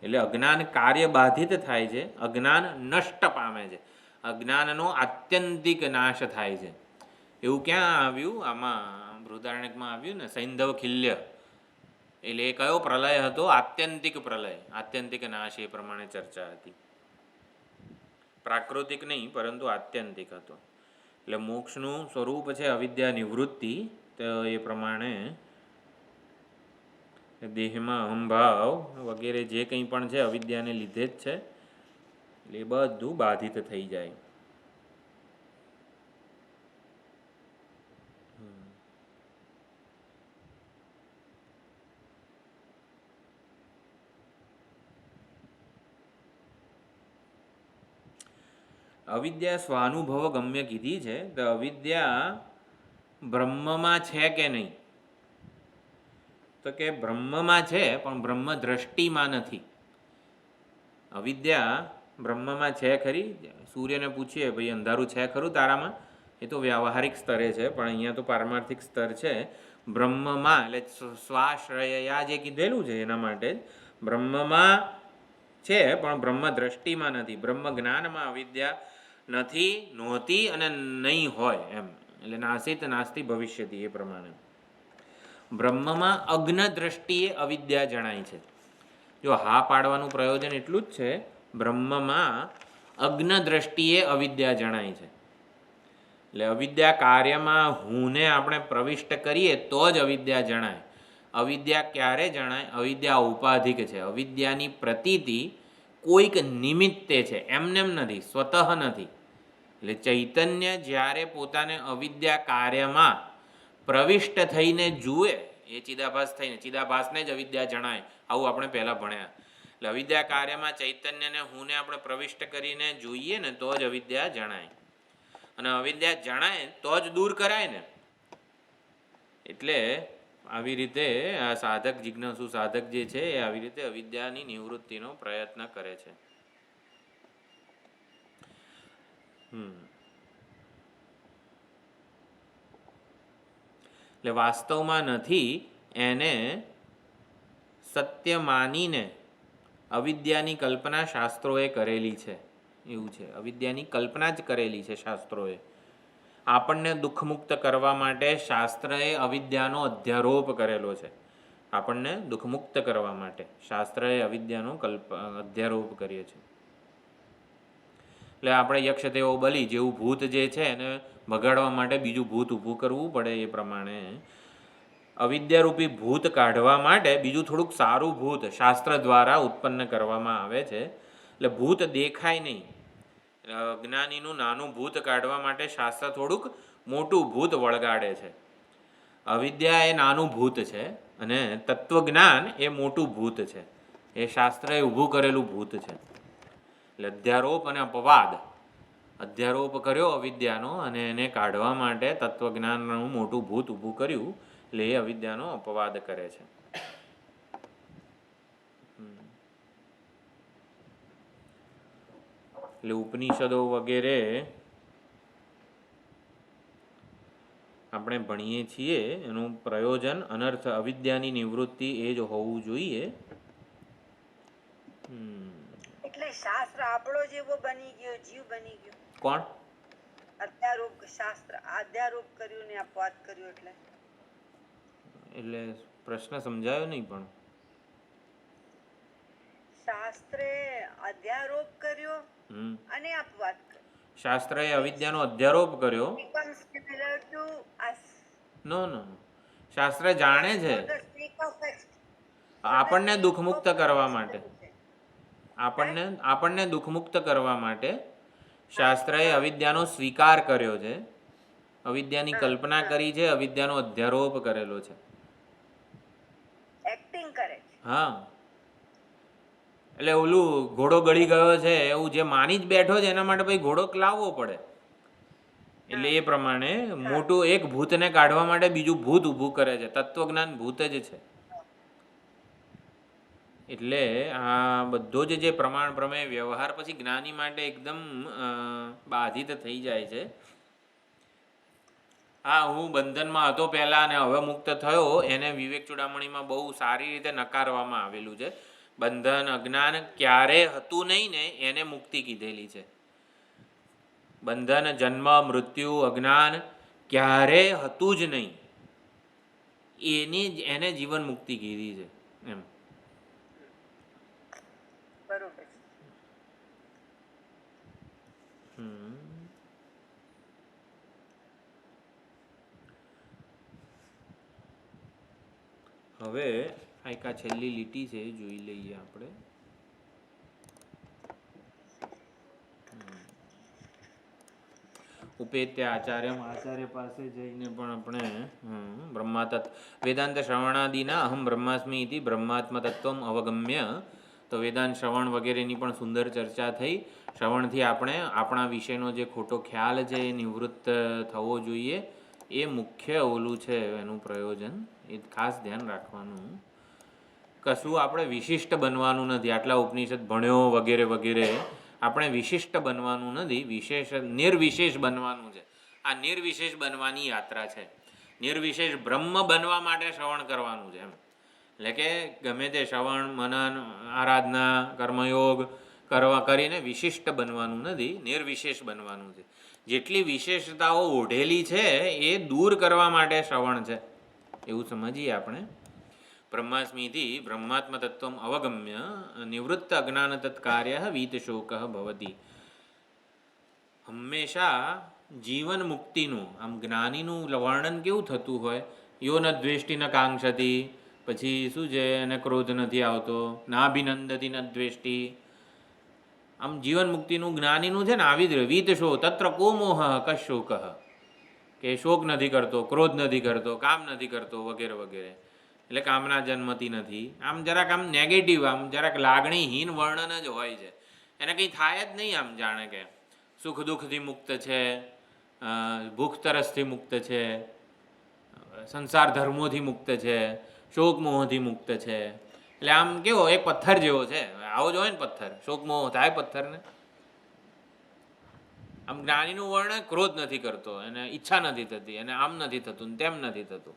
એટલે અજ્ઞાન કાર્ય બાધિત થાય છે, અજ્ઞાન નષ્ટ પામે છે, અજ્ઞાનનો આત્યંતિક નાશ થાય છે. એવું ક્યાં આવ્યું? આમાં બૃહદારણ્યકમાં આવ્યું ને, સૈંધવ ખિલ્ય. એટલે એ કયો પ્રલય હતો? આત્યંતિક પ્રલય, આત્યંતિક નાશ. એ પ્રમાણે ચર્ચા હતી. પ્રાકૃતિક નહીં પરંતુ આત્યંતિક હતો. એટલે મોક્ષનું સ્વરૂપ છે અવિદ્યા નિવૃત્તિ. તો એ પ્રમાણે દેહમાં અહંભાવ વગેરે જે કંઈ પણ છે અવિદ્યાને લીધે જ છે. એટલે એ બધું બાધિત થઈ જાય. અવિદ્યા સ્વાનુભવ ગમ્ય કીધી છે. તો અવિદ્યા બ્રહ્મમાં છે કે નહીં? તો કે બ્રહ્મમાં છે પણ બ્રહ્મ દ્રષ્ટિમાં નથી. અવિદ્યા બ્રહ્મમાં છે ખરી. સૂર્યને પૂછીએ ભાઈ અંધારું છે ખરું તારામાં? એ તો વ્યાવહારિક સ્તરે છે, પણ અહીંયા તો પારમાર્થિક સ્તર છે. બ્રહ્મમાં એટલે સ્વાશ્રયા જે કીધેલું છે એના માટે જ બ્રહ્મમાં છે પણ બ્રહ્મ દ્રષ્ટિમાં નથી. બ્રહ્મ જ્ઞાનમાં અવિદ્યા નથી, નહોતી અને નહીં હોય એમ. એટલે નાસિત નાસ્તિ ભવિષ્યતિ એ પ્રમાણે બ્રહ્મમાં અજ્ઞ દ્રષ્ટિએ અવિદ્યા જણાય છે. જો હા પાડવાનું પ્રયોજન એટલું જ છે, બ્રહ્મમાં અજ્ઞ દ્રષ્ટિએ અવિદ્યા જણાય છે. એટલે અવિદ્યા કાર્યમાં હુંને આપણે પ્રવિષ્ટ કરીએ તો જ અવિદ્યા જણાય. અવિદ્યા ક્યારે જણાય? અવિદ્યા ઔપાધિક છે. અવિદ્યાની પ્રતીતિ કોઈક નિમિત્તે છે, એમનેમ નથી, સ્વતઃ નથી. એટલે ચૈતન્ય જ્યારે પોતાને અવિદ્યા કાર્યમાં પ્રવિષ્ટ થઈને જુએ, એ ચિદાભાસ થઈને, ચિદાભાસને જ અવિદ્યા જણાય. આવું આપણે પહેલાં ભણ્યા. એટલે અવિદ્યા કાર્યમાં ચૈતન્યને હુંને આપણે પ્રવિષ્ટ કરીને જોઈએ ને તો જ અવિદ્યા જણાય. અને અવિદ્યા જણાય તો જ દૂર કરાય ને. એટલે આવી રીતે આ સાધક, જિજ્ઞાસુ સાધક જે છે એ આવી રીતે અવિદ્યાની નિવૃત્તિનો પ્રયત્ન કરે છે. એટલે વાસ્તવમાં નથી એને સત્ય માનીને અવિદ્યાની કલ્પના શાસ્ત્રોએ કરેલી છે. એવું છે, અવિદ્યાની કલ્પના જ કરેલી છે શાસ્ત્રોએ. આપણને દુઃખમુક્ત કરવા માટે શાસ્ત્રએ અવિદ્યાનો અધ્યારોપ કરેલો છે. આપણને દુઃખમુક્ત કરવા માટે શાસ્ત્રએ અવિદ્યાનો અધ્યારોપ કર્યો છે. એટલે આપણે યક્ષ તેઓ બલી જેવું ભૂત જે છે એને ભગાડવા માટે બીજું ભૂત ઊભું કરવું પડે. એ પ્રમાણે અવિદ્યારૂપી ભૂત કાઢવા માટે બીજું થોડુંક સારું ભૂત શાસ્ત્ર દ્વારા ઉત્પન્ન કરવામાં આવે છે. એટલે ભૂત દેખાય નહીં. અજ્ઞાનીનું નાનું ભૂત કાઢવા માટે શાસ્ત્ર થોડુંક મોટું ભૂત વળગાડે છે. અવિદ્યા એ નાનું ભૂત છે અને તત્વજ્ઞાન એ મોટું ભૂત છે. એ શાસ્ત્રએ ઊભું કરેલું ભૂત છે. એટલે અધ્યારોપ અને અપવાદ. અધ્યારોપ કર્યો અવિદ્યાનો અને એને કાઢવા માટે તત્વજ્ઞાનનું મોટું ભૂત ઊભું કર્યું, એટલે એ અવિદ્યાનો અપવાદ કરે છે. એટલે ઉપનિષદો વગેરે આપણે ભણીએ છીએ એનું પ્રયોજન અનર્થ અવિદ્યાની નિવૃત્તિ એ જ હોવું જોઈએ. એટલે શાસ્ત્ર આપણો જેવો બની ગયો, જીવ બની ગયો. કોણ? અધ્યારોપ શાસ્ત્ર અધ્યારોપ કર્યું ને અપવાદ કર્યું એટલે પ્રશ્ન સમજાયો નહીં. પણ શાસ્ત્રે અધ્યારોપ કર્યો અને અપવાદ કર્યો. શાસ્ત્રએ અવિદ્યાનો અધ્યારોપ કર્યો. Becomes similar to us. નો નો શાસ્ત્ર જાણે છે For the sake of આપણને દુઃખમુક્ત કરવા માટે. આપણને દુઃખમુક્ત કરવા માટે શાસ્ત્રએ અવિદ્યાનો સ્વીકાર કર્યો છે, અવિદ્યાની કલ્પના કરી છે, અવિદ્યાનો અધ્યારોપ કરેલો છે. એક્ટિંગ કરે છે. હા, એટલે ઓલું ઘોડો ગળી ગયો છે એવું જે માની જ બેઠો છે એના માટે પછી ઘોડો લાવવો પડે. એટલે એ પ્રમાણે મોટું એક ભૂતને કાઢવા માટે બીજું ભૂત ઊભું કરે છે. તત્વજ્ઞાન ભૂત જ છે. એટલે આ બધો જે પ્રમાણ પ્રમેય વ્યવહાર પછી જ્ઞાની માટે એકદમ બાધિત થઈ જાય છે. હા, હું બંધનમાં હતો પહેલા અને હવે મુક્ત થયો, એને વિવેક ચૂડામણીમાં બહુ સારી રીતે નકારવામાં આવેલું છે. બંધન અજ્ઞાન ક્યારે હતું નહીં ને એને મુક્તિ કીધેલી છે. બંધન જન્મ મૃત્યુ અજ્ઞાન ક્યારે હતું જ નહીં એને જીવન મુક્તિ કીધી છે એમ. બરોબર. હવે એક આ છેલ્લી લીટી છે, જોઈ લઈએ આપણે. ઉપેત્ય આચાર્ય પાસે જઈને પણ આપણે બ્રહ્માતત્વ વેદાંત શ્રવણાદિના અહમ બ્રહ્માસ્મિ ઇતિ બ્રહ્માત્મ તત્વમ અવગમ્ય. તો વેદાંત શ્રવણ વગેરેની પણ સુંદર ચર્ચા થઈ. શ્રવણથી આપણે આપણા વિષયનો જે ખોટો ખ્યાલ છે એ નિવૃત્ત થવો જોઈએ. એ મુખ્ય ઓલું છે એનું પ્રયોજન. એ ખાસ ધ્યાન રાખવાનું. કશું આપણે વિશિષ્ટ બનવાનું નથી. આટલા ઉપનિષદ ભણ્યો વગેરે વગેરે આપણે વિશિષ્ટ બનવાનું નથી, નિર્વિશેષ બનવાનું છે. આ નિર્વિશેષ બનવાની યાત્રા છે. નિર્વિશેષ બ્રહ્મ બનવા માટે શ્રવણ કરવાનું છે એમ. એટલે કે ગમે તે શ્રવણ મનન આરાધના કર્મયોગ કરીને વિશિષ્ટ બનવાનું નથી, નિર્વિશેષ બનવાનું છે. જેટલી વિશેષતાઓ ઓઢેલી છે એ દૂર કરવા માટે શ્રવણ છે એવું સમજીએ આપણે. બ્રહ્માસ્મિતિ બ્રહ્માત્મ તત્વમ અવગમ્ય નિવૃત્ત અજ્ઞાન તત્કાર્ય વીતશોક ભવતી. હંમેશા જીવન મુક્તિનું આમ જ્ઞાનીનું વર્ણન કેવું થતું હોય, યો ન દ્વેષ્ટિ ન કાંક્ષતી, પછી શું છે એને ક્રોધ નથી આવતો, નાભિનંદતી ન દ્વેષ્ટિ. આમ જીવન મુક્તિનું જ્ઞાનીનું છે ને આવી જ રહ્યું. વીતશો તત્ર કો મોહ કશોક, કે શોક નથી કરતો, ક્રોધ નથી કરતો, કામ નથી કરતો વગેરે વગેરે. એટલે કામના જન્મતી નથી. આમ જરાક આમ નેગેટિવ, આમ જરાક લાગણીહીન વર્ણન જ હોય છે. એને કંઈ થાય જ નહીં. આમ જાણે કે સુખ દુઃખથી મુક્ત છે, ભૂખ તરસથી મુક્ત છે, સંસાર ધર્મોથી મુક્ત છે, શોક મોહથી મુક્ત છે. એટલે આમ કેવો એક પથ્થર જેવો છે. આવો જ હોય ને પથ્થર, શોક મોહ થાય પથ્થરને. આમ જ્ઞાનીનું વર્ણન ક્રોધ નથી કરતો, એને ઈચ્છા નથી થતી, એને આમ નથી થતું તેમ નથી થતું.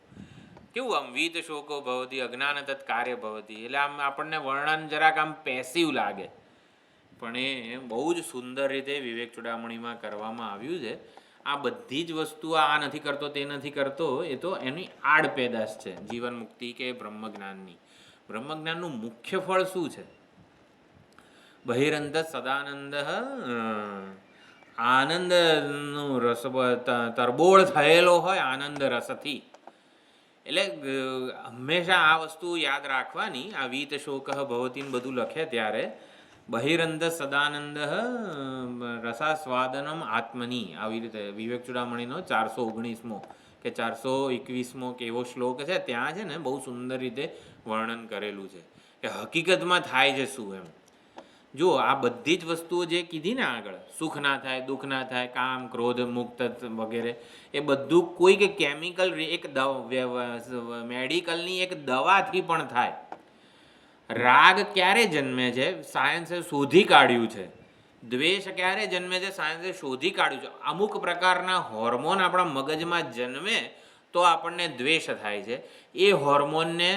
કેવું આમ વીત શોકો ભવતી અજ્ઞાન તત્ કાર્ય ભવતી. એટલે આમ આપણને વર્ણન જરાક આમ પેસિવ લાગે, પણ એ બહુ જ સુંદર રીતે વિવેક ચૂડામણીમાં કરવામાં આવ્યું છે. આ બધી જ વસ્તુ આ નથી કરતો તે નથી કરતો એ તો એની આડ પેદાશ છે જીવન મુક્તિ કે બ્રહ્મજ્ઞાનની. બ્રહ્મજ્ઞાનનું મુખ્ય ફળ શું છે? બહિરંત સદાનંદ, આનંદનું રસ તરબોળ થયેલો હોય આનંદ રસથી. એટલે હંમેશા આ વસ્તુ યાદ રાખવાની. આ વીત શોક ભવતીને બધું લખે ત્યારે બહિરંદ સદાનંદ રસાસ્વાદનમ આત્મની, આવી રીતે વિવેક ચૂડામણીનો 419મો કે 421મો કે એવો શ્લોક છે. ત્યાં છે ને બહુ સુંદર રીતે વર્ણન કરેલું છે કે હકીકતમાં થાય છે શું એમ. જો આ બધી જ વસ્તુઓ જે કીધી ને આગળ, સુખ ના થાય, દુઃખ ના થાય, કામ ક્રોધ મુક્ત વગેરે, એ બધું કોઈક કેમિકલ એક મેડિકલની એક દવાથી પણ થાય. રાગ ક્યારે જન્મે છે? સાયન્સે શોધી કાઢ્યું છે. દ્વેષ ક્યારે જન્મે છે? સાયન્સે શોધી કાઢ્યું છે. અમુક પ્રકારના હોર્મોન આપણા મગજમાં જન્મે તો આપણને દ્વેષ થાય છે. એ હોર્મોનને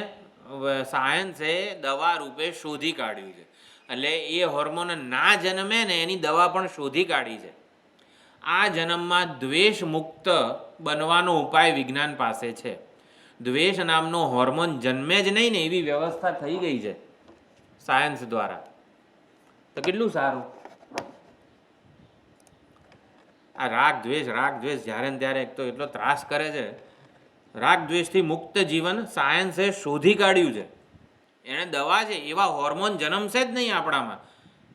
સાયન્સે દવા રૂપે શોધી કાઢ્યું છે. એટલે એ હોર્મોન ના જન્મે ને એની દવા પણ શોધી કાઢી છે. આ જન્મમાં દ્વેષ મુક્ત બનવાનો ઉપાય વિજ્ઞાન પાસે છે. દ્વેષ નામનો હોર્મોન જન્મે જ નહીં ને એવી વ્યવસ્થા થઈ ગઈ છે સાયન્સ દ્વારા. તો કેટલું સારું. આ રાગ દ્વેષ જ્યારે ને ત્યારે એક તો એટલો ત્રાસ કરે છે. રાગ દ્વેષથી મુક્ત જીવન સાયન્સે શોધી કાઢ્યું છે. એને દવા છે. એવા હોર્મોન જન્મશે જ નહીં આપણામાં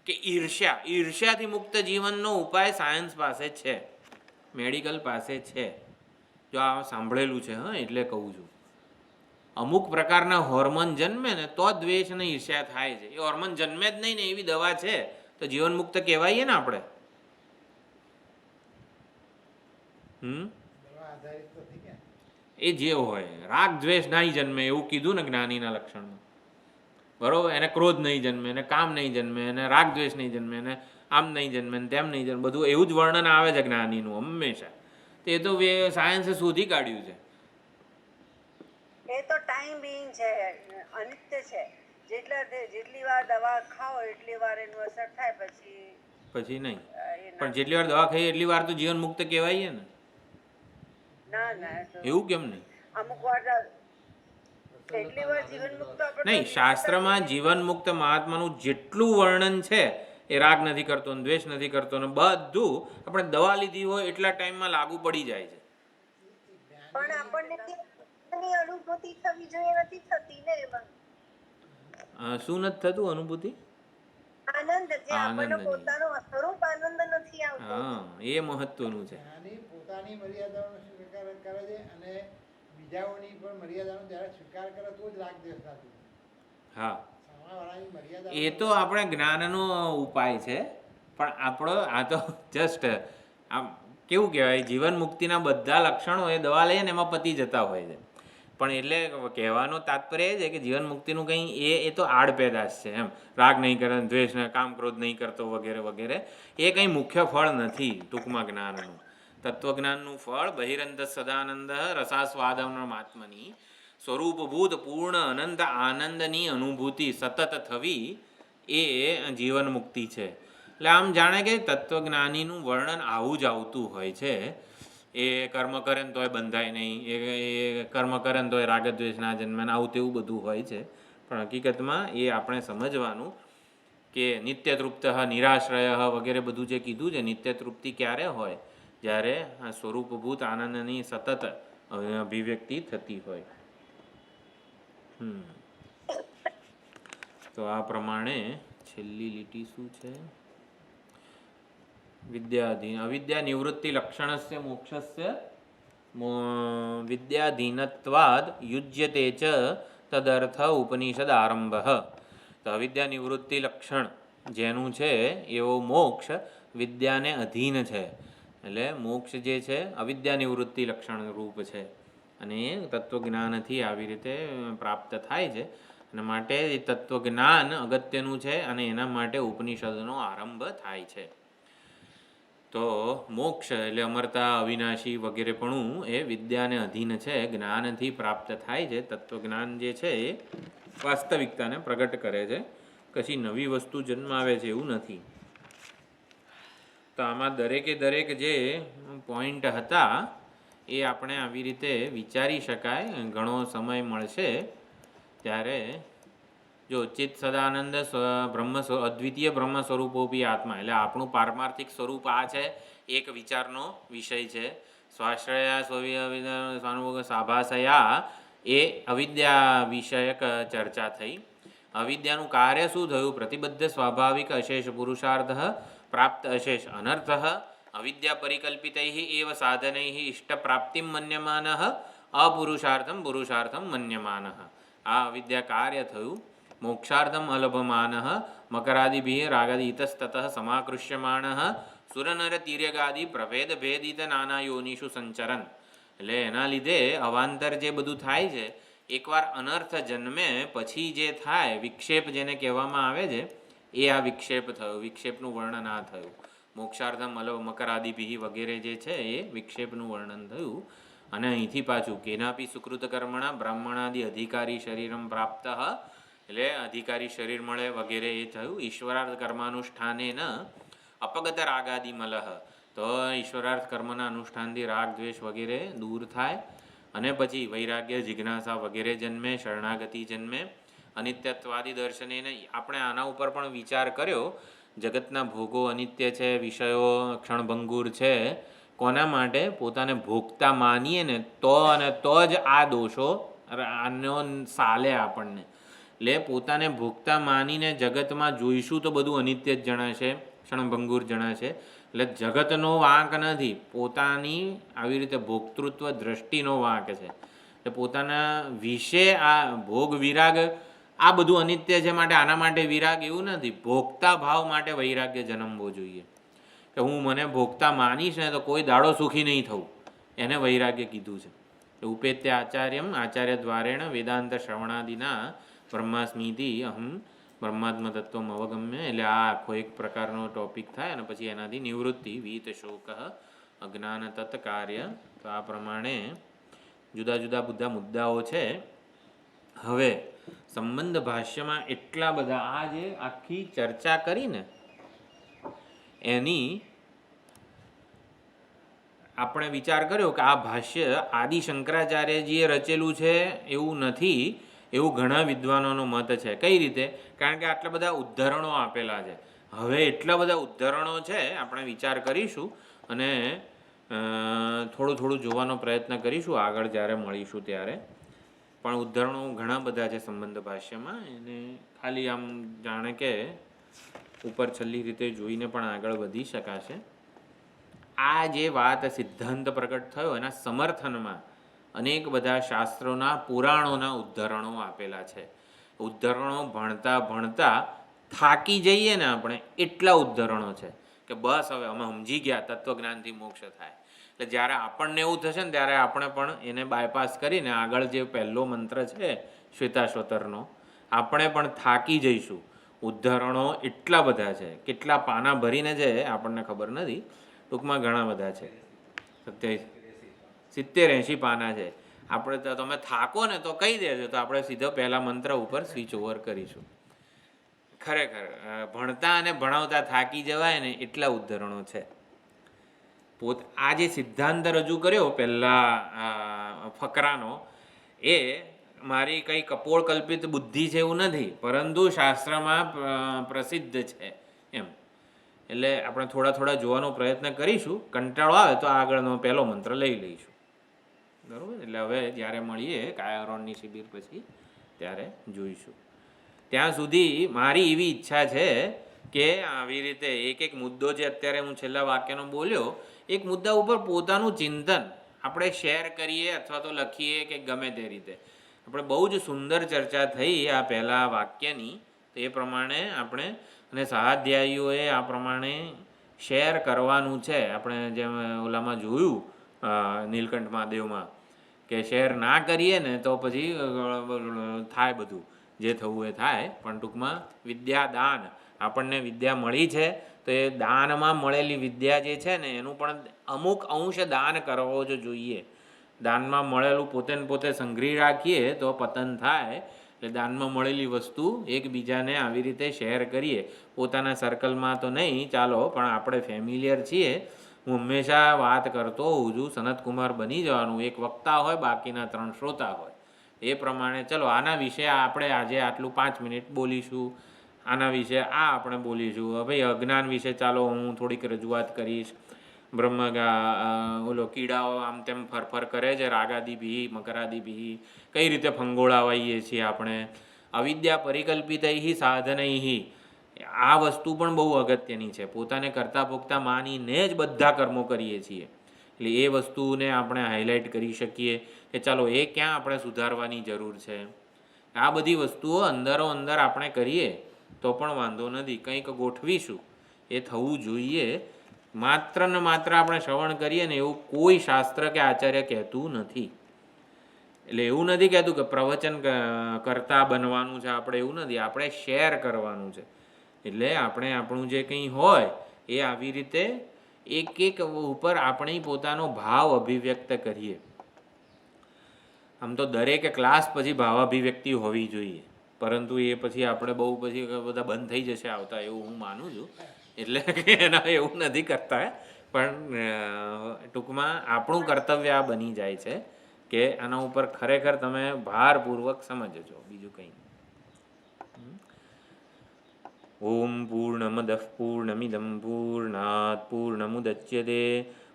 કે ઈર્ષ્યાથી મુક્ત જીવનનો ઉપાય સાયન્સ પાસે છે, મેડિકલ પાસે છે. જો આ સાંભળેલું છે, હા, એટલે કહું છું. અમુક પ્રકારના હોર્મોન જન્મે ને તો દ્વેષ અને ઈર્ષ્યા થાય છે. એ હોર્મોન જન્મે જ નહીં ને એવી દવા છે તો જીવન મુક્ત કહેવાઈએ ને આપણે. દવા આધારિત તો થઈ ગયા. એ જે હોય, રાગ દ્વેષ નહીં જન્મે એવું કીધું ને જ્ઞાનીના લક્ષણમાં, બરોબર. એને ક્રોધ નહીં જન્મે, એને કામ નહીં જન્મે, એને રાગ દ્વેષ નહીં જન્મે, એને આમ નહીં જન્મે, તેમ નહીં જન્મે, બધું એવું જ વર્ણન આવે છે જ્ઞાનીનું હંમેશા. તે તો સાયન્સે શોધી કાઢ્યું છે. એ તો ટાઈમ બિંગ છે, અનિત્ય છે. જેટલી વાર દવા ખાઓ એટલી વાર એનું અસર થાય, પછી નહીં. પણ જેટલી વાર દવા ખાઈએ એટલી વાર તો જીવન મુક્ત કહેવાય ને. ના એવું કેમ નહીં? અમુક વાર એટલી વાર જીવન મુક્ત નહીં, શાસ્ત્રમાં જીવન મુક્ત મહાત્માનું જેટલું વર્ણન છે એ રાગ નથી કરતો ને દ્વેષ નથી કરતો ને બધું આપણે દવા લીધી હોય એટલા ટાઈમમાં લાગુ પડી જાય છે. પણ આપણને એની અનુભૂતિ થવી જોઈએ, નથી થતી ને એમાં. શું નથી થતું અનુભૂતિ? આનંદ, જે આપણને પોતાનો સ્વરૂપ આનંદ નથી આવતો. હા, એ મહત્વનું છે. જ્ઞાની પોતાની મર્યાદાઓનો સ્વીકાર કરે છે અને બીજાઓની પણ મર્યાદાનો જ્યારે સ્વીકાર કરે તો જ રાગ દ્વેષ થતું. હા, સામાવાળાની મર્યાદા એ તો આપણે જ્ઞાનનો ઉપાય છે. પણ આપણો આ તો જસ્ટ આમ કેવું કહેવાય, જીવન મુક્તિના બધા લક્ષણો એ દવા લઈએ ને એમાં પતી જતા હોય છે. પણ એટલે કહેવાનો તાત્પર્ય એ છે કે જીવન મુક્તિનું કંઈ એ તો આડપેદાશ છે એમ. રાગ નહીં કરે, દ્વેષ, કામ ક્રોધ નહીં કરતો વગેરે વગેરે, એ કંઈ મુખ્ય ફળ નથી ટૂંકમાં જ્ઞાનનું. તત્વજ્ઞાનનું ફળ બહિરંત સદાનંદ રસાસ્વાદનમાત્મની સ્વરૂપભૂત પૂર્ણ અનંત આનંદની અનુભૂતિ સતત થવી એ જીવન મુક્તિ છે. એટલે આમ જાણે કે તત્વજ્ઞાનીનું વર્ણન આવું જ આવતું હોય છે. એ કર્મ કરે ને તોય બંધાય નહીં, એ કર્મ કરે ને તોય રાગદ્વેષ ના જન્મે, આવું તેવું બધું હોય છે. પણ હકીકતમાં એ આપણે સમજવાનું કે નિત્ય તૃપ્ત નિરાશ્રય વગેરે બધું જે કીધું છે, નિત્ય તૃપ્તિ ક્યારે હોય? જ્યારે આ સ્વરૂપભૂત આનંદની સતત અભિવ્યક્તિ થતી હોય. તો આ પ્રમાણે છેલ્લી લીટી શું છે? અવિદ્યા નિવૃત્તિ લક્ષણસ્ય મોક્ષસ્ય વિદ્યાધીનત્વાદ યુજ્યતે ચ તદર્થ ઉપનિષદ આરંભ. તો અવિદ્યા નિવૃત્તિ લક્ષણ જેનું છે એવો મોક્ષ વિદ્યાને અધીન છે. એટલે મોક્ષ જે છે અવિદ્યા નિવૃત્તિ લક્ષણ રૂપ છે અને એ તત્વજ્ઞાનથી આવી રીતે પ્રાપ્ત થાય છે. અને માટે એ તત્વજ્ઞાન અગત્યનું છે અને એના માટે ઉપનિષદનો આરંભ થાય છે. તો મોક્ષ એટલે અમરતા, અવિનાશી વગેરે પણ એ વિદ્યાને અધીન છે, જ્ઞાનથી પ્રાપ્ત થાય છે. તત્વજ્ઞાન જે છે એ વાસ્તવિકતાને પ્રગટ કરે છે, કશી નવી વસ્તુ જન્માવે છે એવું નથી. તો આમાં દરેકે દરેક જે પોઈન્ટ હતા એ આપણે આવી રીતે વિચારી શકાય. ઘણો સમય મળશે ત્યારે જો ચિત્ત સદાનંદ અદ્વિતીય બ્રહ્મ સ્વરૂપોપી આત્મા, એટલે આપણું પારમાર્થિક સ્વરૂપ આ છે, એક વિચારનો વિષય છે. સ્વાશ્રયા સ્વાનુભોગ સાભાસયા એ અવિદ્યા વિષયક ચર્ચા થઈ. અવિદ્યાનું કાર્ય શું થયું? પ્રતિબદ્ધ સ્વાભાવિક અશેષ પુરુષાર્થ પ્રાપ્ત અશેષ અનર્થ અવિદ્યા પરિકલ્પિતૈ એવ સાધનૈ ઇષ્ટ પ્રાપ્તિમ મન્યમાન અપુરુષાર્થમ પુરુષાર્થમ મન્યમાન. આ અવિદ્યા કાર્ય થયું મોક્ષાર્થમ અલભમાનઃ મકરાદિભિઃ રાગાદિ ઇતસ્તતઃ સમાકૃષ્યમાણઃ સુરનર તિર્યગાદિ પ્રભેદ ભેદિત નાના યોનિષુ સંચરન. એટલે એના લીધે અવાંતર જે બધું થાય છે, એકવાર અનર્થ જન્મે પછી જે થાય વિક્ષેપ જેને કહેવામાં આવે છે, એ આ વિક્ષેપ થયો. વિક્ષેપનું વર્ણન આ થયું. મોક્ષાર્થમ મકરાદિભિઃ વગેરે જે છે એ વિક્ષેપનું વર્ણન થયું. અને અહીંથી પાછું કેનાપી સુકૃત કર્મણા બ્રાહ્મણાદિ અધિકારી શરીરમ પ્રાપ્ત, એટલે અધિકારી શરીર મળે વગેરે એ થયું. ઈશ્વરાર્થ કર્માનુષ્ઠાને ન અપગત રાગાદિ મલહ, તો ઈશ્વરાર્થ કર્મના અનુષ્ઠાનથી રાગ દ્વેષ વગેરે દૂર થાય. અને પછી વૈરાગ્ય જિજ્ઞાસા વગેરે જન્મે, શરણાગતિ જન્મે. અનિત્યત્વાદિ દર્શને આપણે આના ઉપર પણ વિચાર કર્યો. જગતના ભોગો અનિત્ય છે, વિષયો ક્ષણભંગુર છે. કોના માટે? પોતાને ભોગતા માનીએ ને તો જ આ દોષો આનો સાલે આપણને. એટલે પોતાને ભોગતા માનીને જગતમાં જોઈશું તો બધું અનિત્ય જ જણાશે, ક્ષણભંગુર જણાશે. એટલે જગતનો વાંક નથી, પોતાની આવી રીતે ભોક્તૃત્વ દ્રષ્ટિનો વાંક છે. એટલે પોતાના વિશે આ ભોગ વિરાગ આ બધું અનિત્ય છે, માટે આના માટે વિરાગ એવું નથી. ભોગતા ભાવ માટે વૈરાગ્ય જન્મવો જોઈએ. કે હું મને ભોગતા માનીશ ને તો કોઈ દાડો સુખી નહીં થવું, એને વૈરાગ્ય કીધું છે. ઉપેત્ય આચાર્યમ આચાર્ય દ્વારેણ વેદાંત શ્રવણાદિના બ્રહ્માસ્મિતિ અહમ બ્રહ્માત્મ તત્વમ અવગમ્ય. એટલે આ આખો એક પ્રકારનો ટોપિક થાય અને પછી એનાથી નિવૃત્તિ વીત શોક અજ્ઞાન તત્ કાર્ય. તો આ પ્રમાણે જુદા જુદા બધા મુદ્દાઓ છે. હવે સંબંધ ભાષ્યમાં એટલા બધા આ જે આખી ચર્ચા કરીને એની આપણે વિચાર કર્યો કે આ ભાષ્ય આદિ શંકરાચાર્યજીએ રચેલું છે એવું નથી, એવું ઘણા વિદ્વાનોનો મત છે. કઈ રીતે? કારણ કે આટલા બધા ઉદ્ધરણો આપેલા છે. હવે એટલા બધા ઉદ્ધરણો છે, આપણે વિચાર કરીશું અને થોડું થોડું જોવાનો પ્રયત્ન કરીશું આગળ જ્યારે મળીશું ત્યારે. પણ ઉદ્ધરણો ઘણા બધા છે સંબંધ ભાષ્યમાં, એને ખાલી આમ જાણે કે ઉપર છેલ્લી રીતે જોઈને પણ આગળ વધી શકાશે. આ જે વાત સિદ્ધાંત પ્રગટ થયો એના સમર્થનમાં અનેક બધા શાસ્ત્રોના પુરાણોના ઉદ્ધરણો આપેલા છે. ઉદ્ધરણો ભણતા ભણતા થાકી જઈએ ને આપણે, એટલા ઉદ્ધરણો છે કે બસ હવે અમે સમજી ગયા તત્વજ્ઞાનથી મોક્ષ થાય. એટલે જ્યારે આપણને એવું થશે ને ત્યારે આપણે પણ એને બાયપાસ કરીને આગળ જે પહેલો મંત્ર છે શ્વેતાશ્વતરનો, આપણે પણ થાકી જઈશું. ઉદ્ધરણો એટલા બધા છે, કેટલા પાના ભરીને છે આપણને ખબર નથી, ટૂંકમાં ઘણા બધા છે. 70-80 પાના છે. આપણે તો તમે થાકો ને તો કહી દેજો, તો આપણે સીધો પહેલા મંત્ર ઉપર સ્વિચ ઓવર કરીશું. ખરેખર ભણતા અને ભણાવતા થાકી જવાય ને એટલા ઉદ્ધરણો છે. આ જે સિદ્ધાંત રજૂ કર્યો પહેલા ફકરાનો, એ મારી કંઈ કપોળ કલ્પિત બુદ્ધિ છે એવું નથી, પરંતુ શાસ્ત્રમાં પ્રસિદ્ધ છે એમ. એટલે આપણે થોડા થોડા જોવાનો પ્રયત્ન કરીશું. કંટાળો આવે તો આગળનો પહેલો મંત્ર લઈ લઈશું, બરાબર? એટલે હવે જ્યારે મળીએ કાયારોણની શિબિર પછી ત્યારે જોઈશું. ત્યાં સુધી મારી એવી ઈચ્છા છે કે આવી રીતે એક એક મુદ્દો જે અત્યારે હું છેલ્લા વાક્યનો બોલ્યો, એક મુદ્દા ઉપર પોતાનું ચિંતન આપણે શેર કરીએ અથવા તો લખીએ કે ગમે તે રીતે. આપણે બહુ જ સુંદર ચર્ચા થઈ આ પહેલા વાક્યની, તો એ પ્રમાણે આપણે અને સહાધ્યાયીઓએ આ પ્રમાણે શેર કરવાનું છે. આપણે જેમ ઓલામાં જોયું નીલકંઠ મહાદેવમાં કે શેર ના કરીએ ને તો પછી થાય બધું, જે થવું એ થાય. પણ ટૂંકમાં વિદ્યાદાન, આપણને વિદ્યા મળી છે તો એ દાનમાં મળેલી વિદ્યા જે છે ને એનું પણ અમુક અંશ દાન કરવો જ જોઈએ. દાનમાં મળેલું પોતે ને પોતે સંગ્રહી રાખીએ તો પતન થાય. એટલે દાનમાં મળેલી વસ્તુ એકબીજાને આવી રીતે શેર કરીએ. પોતાના સર્કલમાં તો નહીં ચાલો, પણ આપણે ફેમિલિયર છીએ. હું હંમેશા વાત કરતો હોઉં છું, સનતકુમાર બની જવાનું. એક વક્તા હોય, બાકીના 3 શ્રોતા હોય. એ પ્રમાણે ચલો આના વિશે આપણે આજે આટલું 5 મિનિટ બોલીશું, આના વિશે આ આપણે બોલીશું. ભાઈ અજ્ઞાન વિશે ચાલો હું થોડીક રજૂઆત કરીશ. ઓલો કીડાઓ આમ તેમ ફરફર કરે છે, રાગાદિભી મકરાદિભી, કઈ રીતે ફંગોળાવાઈએ છીએ આપણે. અવિદ્યા પરિકલ્પિતૈ સાધનૈ, આ વસ્તુ પણ બહુ અગત્યની છે. પોતાને કરતા ભોગતા માનીને જ બધા કર્મો કરીએ છીએ. એટલે એ વસ્તુને આપણે હાઇલાઇટ કરી શકીએ કે ચાલો એ ક્યાં આપણે સુધારવાની જરૂર છે. આ બધી વસ્તુઓ અંદરો અંદર આપણે કરીએ તો પણ વાંધો નથી. કંઈક ગોઠવીશું એ થવું જોઈએ. માત્ર ને માત્ર આપણે શ્રવણ કરીએ ને એવું કોઈ શાસ્ત્ર કે આચાર્ય કહેતું નથી. એટલે એવું નથી કહેતું કે પ્રવચન કરતા બનવાનું છે આપણે, એવું નથી. આપણે શેર કરવાનું છે. એટલે આપણે આપણું જે કંઈ હોય એ આવી રીતે એક એક ઉપર આપણી પોતાનો ભાવ અભિવ્યક્ત કરીએ. આમ તો દરેક ક્લાસ પછી ભાવાભિવ્યક્તિ હોવી જોઈએ, પરંતુ એ પછી આપણે બહુ પછી બધા બંધ થઈ જશે આવતા એવું હું માનું છું. એટલે કે એના એવું નથી કરતા, પણ ટૂંકમાં આપણું કર્તવ્ય આ બની જાય છે કે આના ઉપર ખરેખર તમે ભારપૂર્વક સમજજો, બીજું કંઈ. ઓમ પૂર્ણમદઃ પૂર્ણમિદં પૂર્ણાત પૂર્ણમુદચ્યતે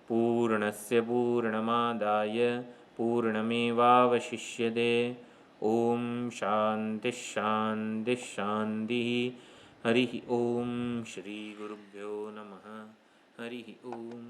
પૂર્ણસ્ય પૂર્ણમાદાય પૂર્ણમેવાવશિષ્યતે. ઓમ શાંતિ શાંતિ શાંતિ. હરિ ઓમ. શ્રી ગુરુભ્યો નમઃ. હરિ ઓમ.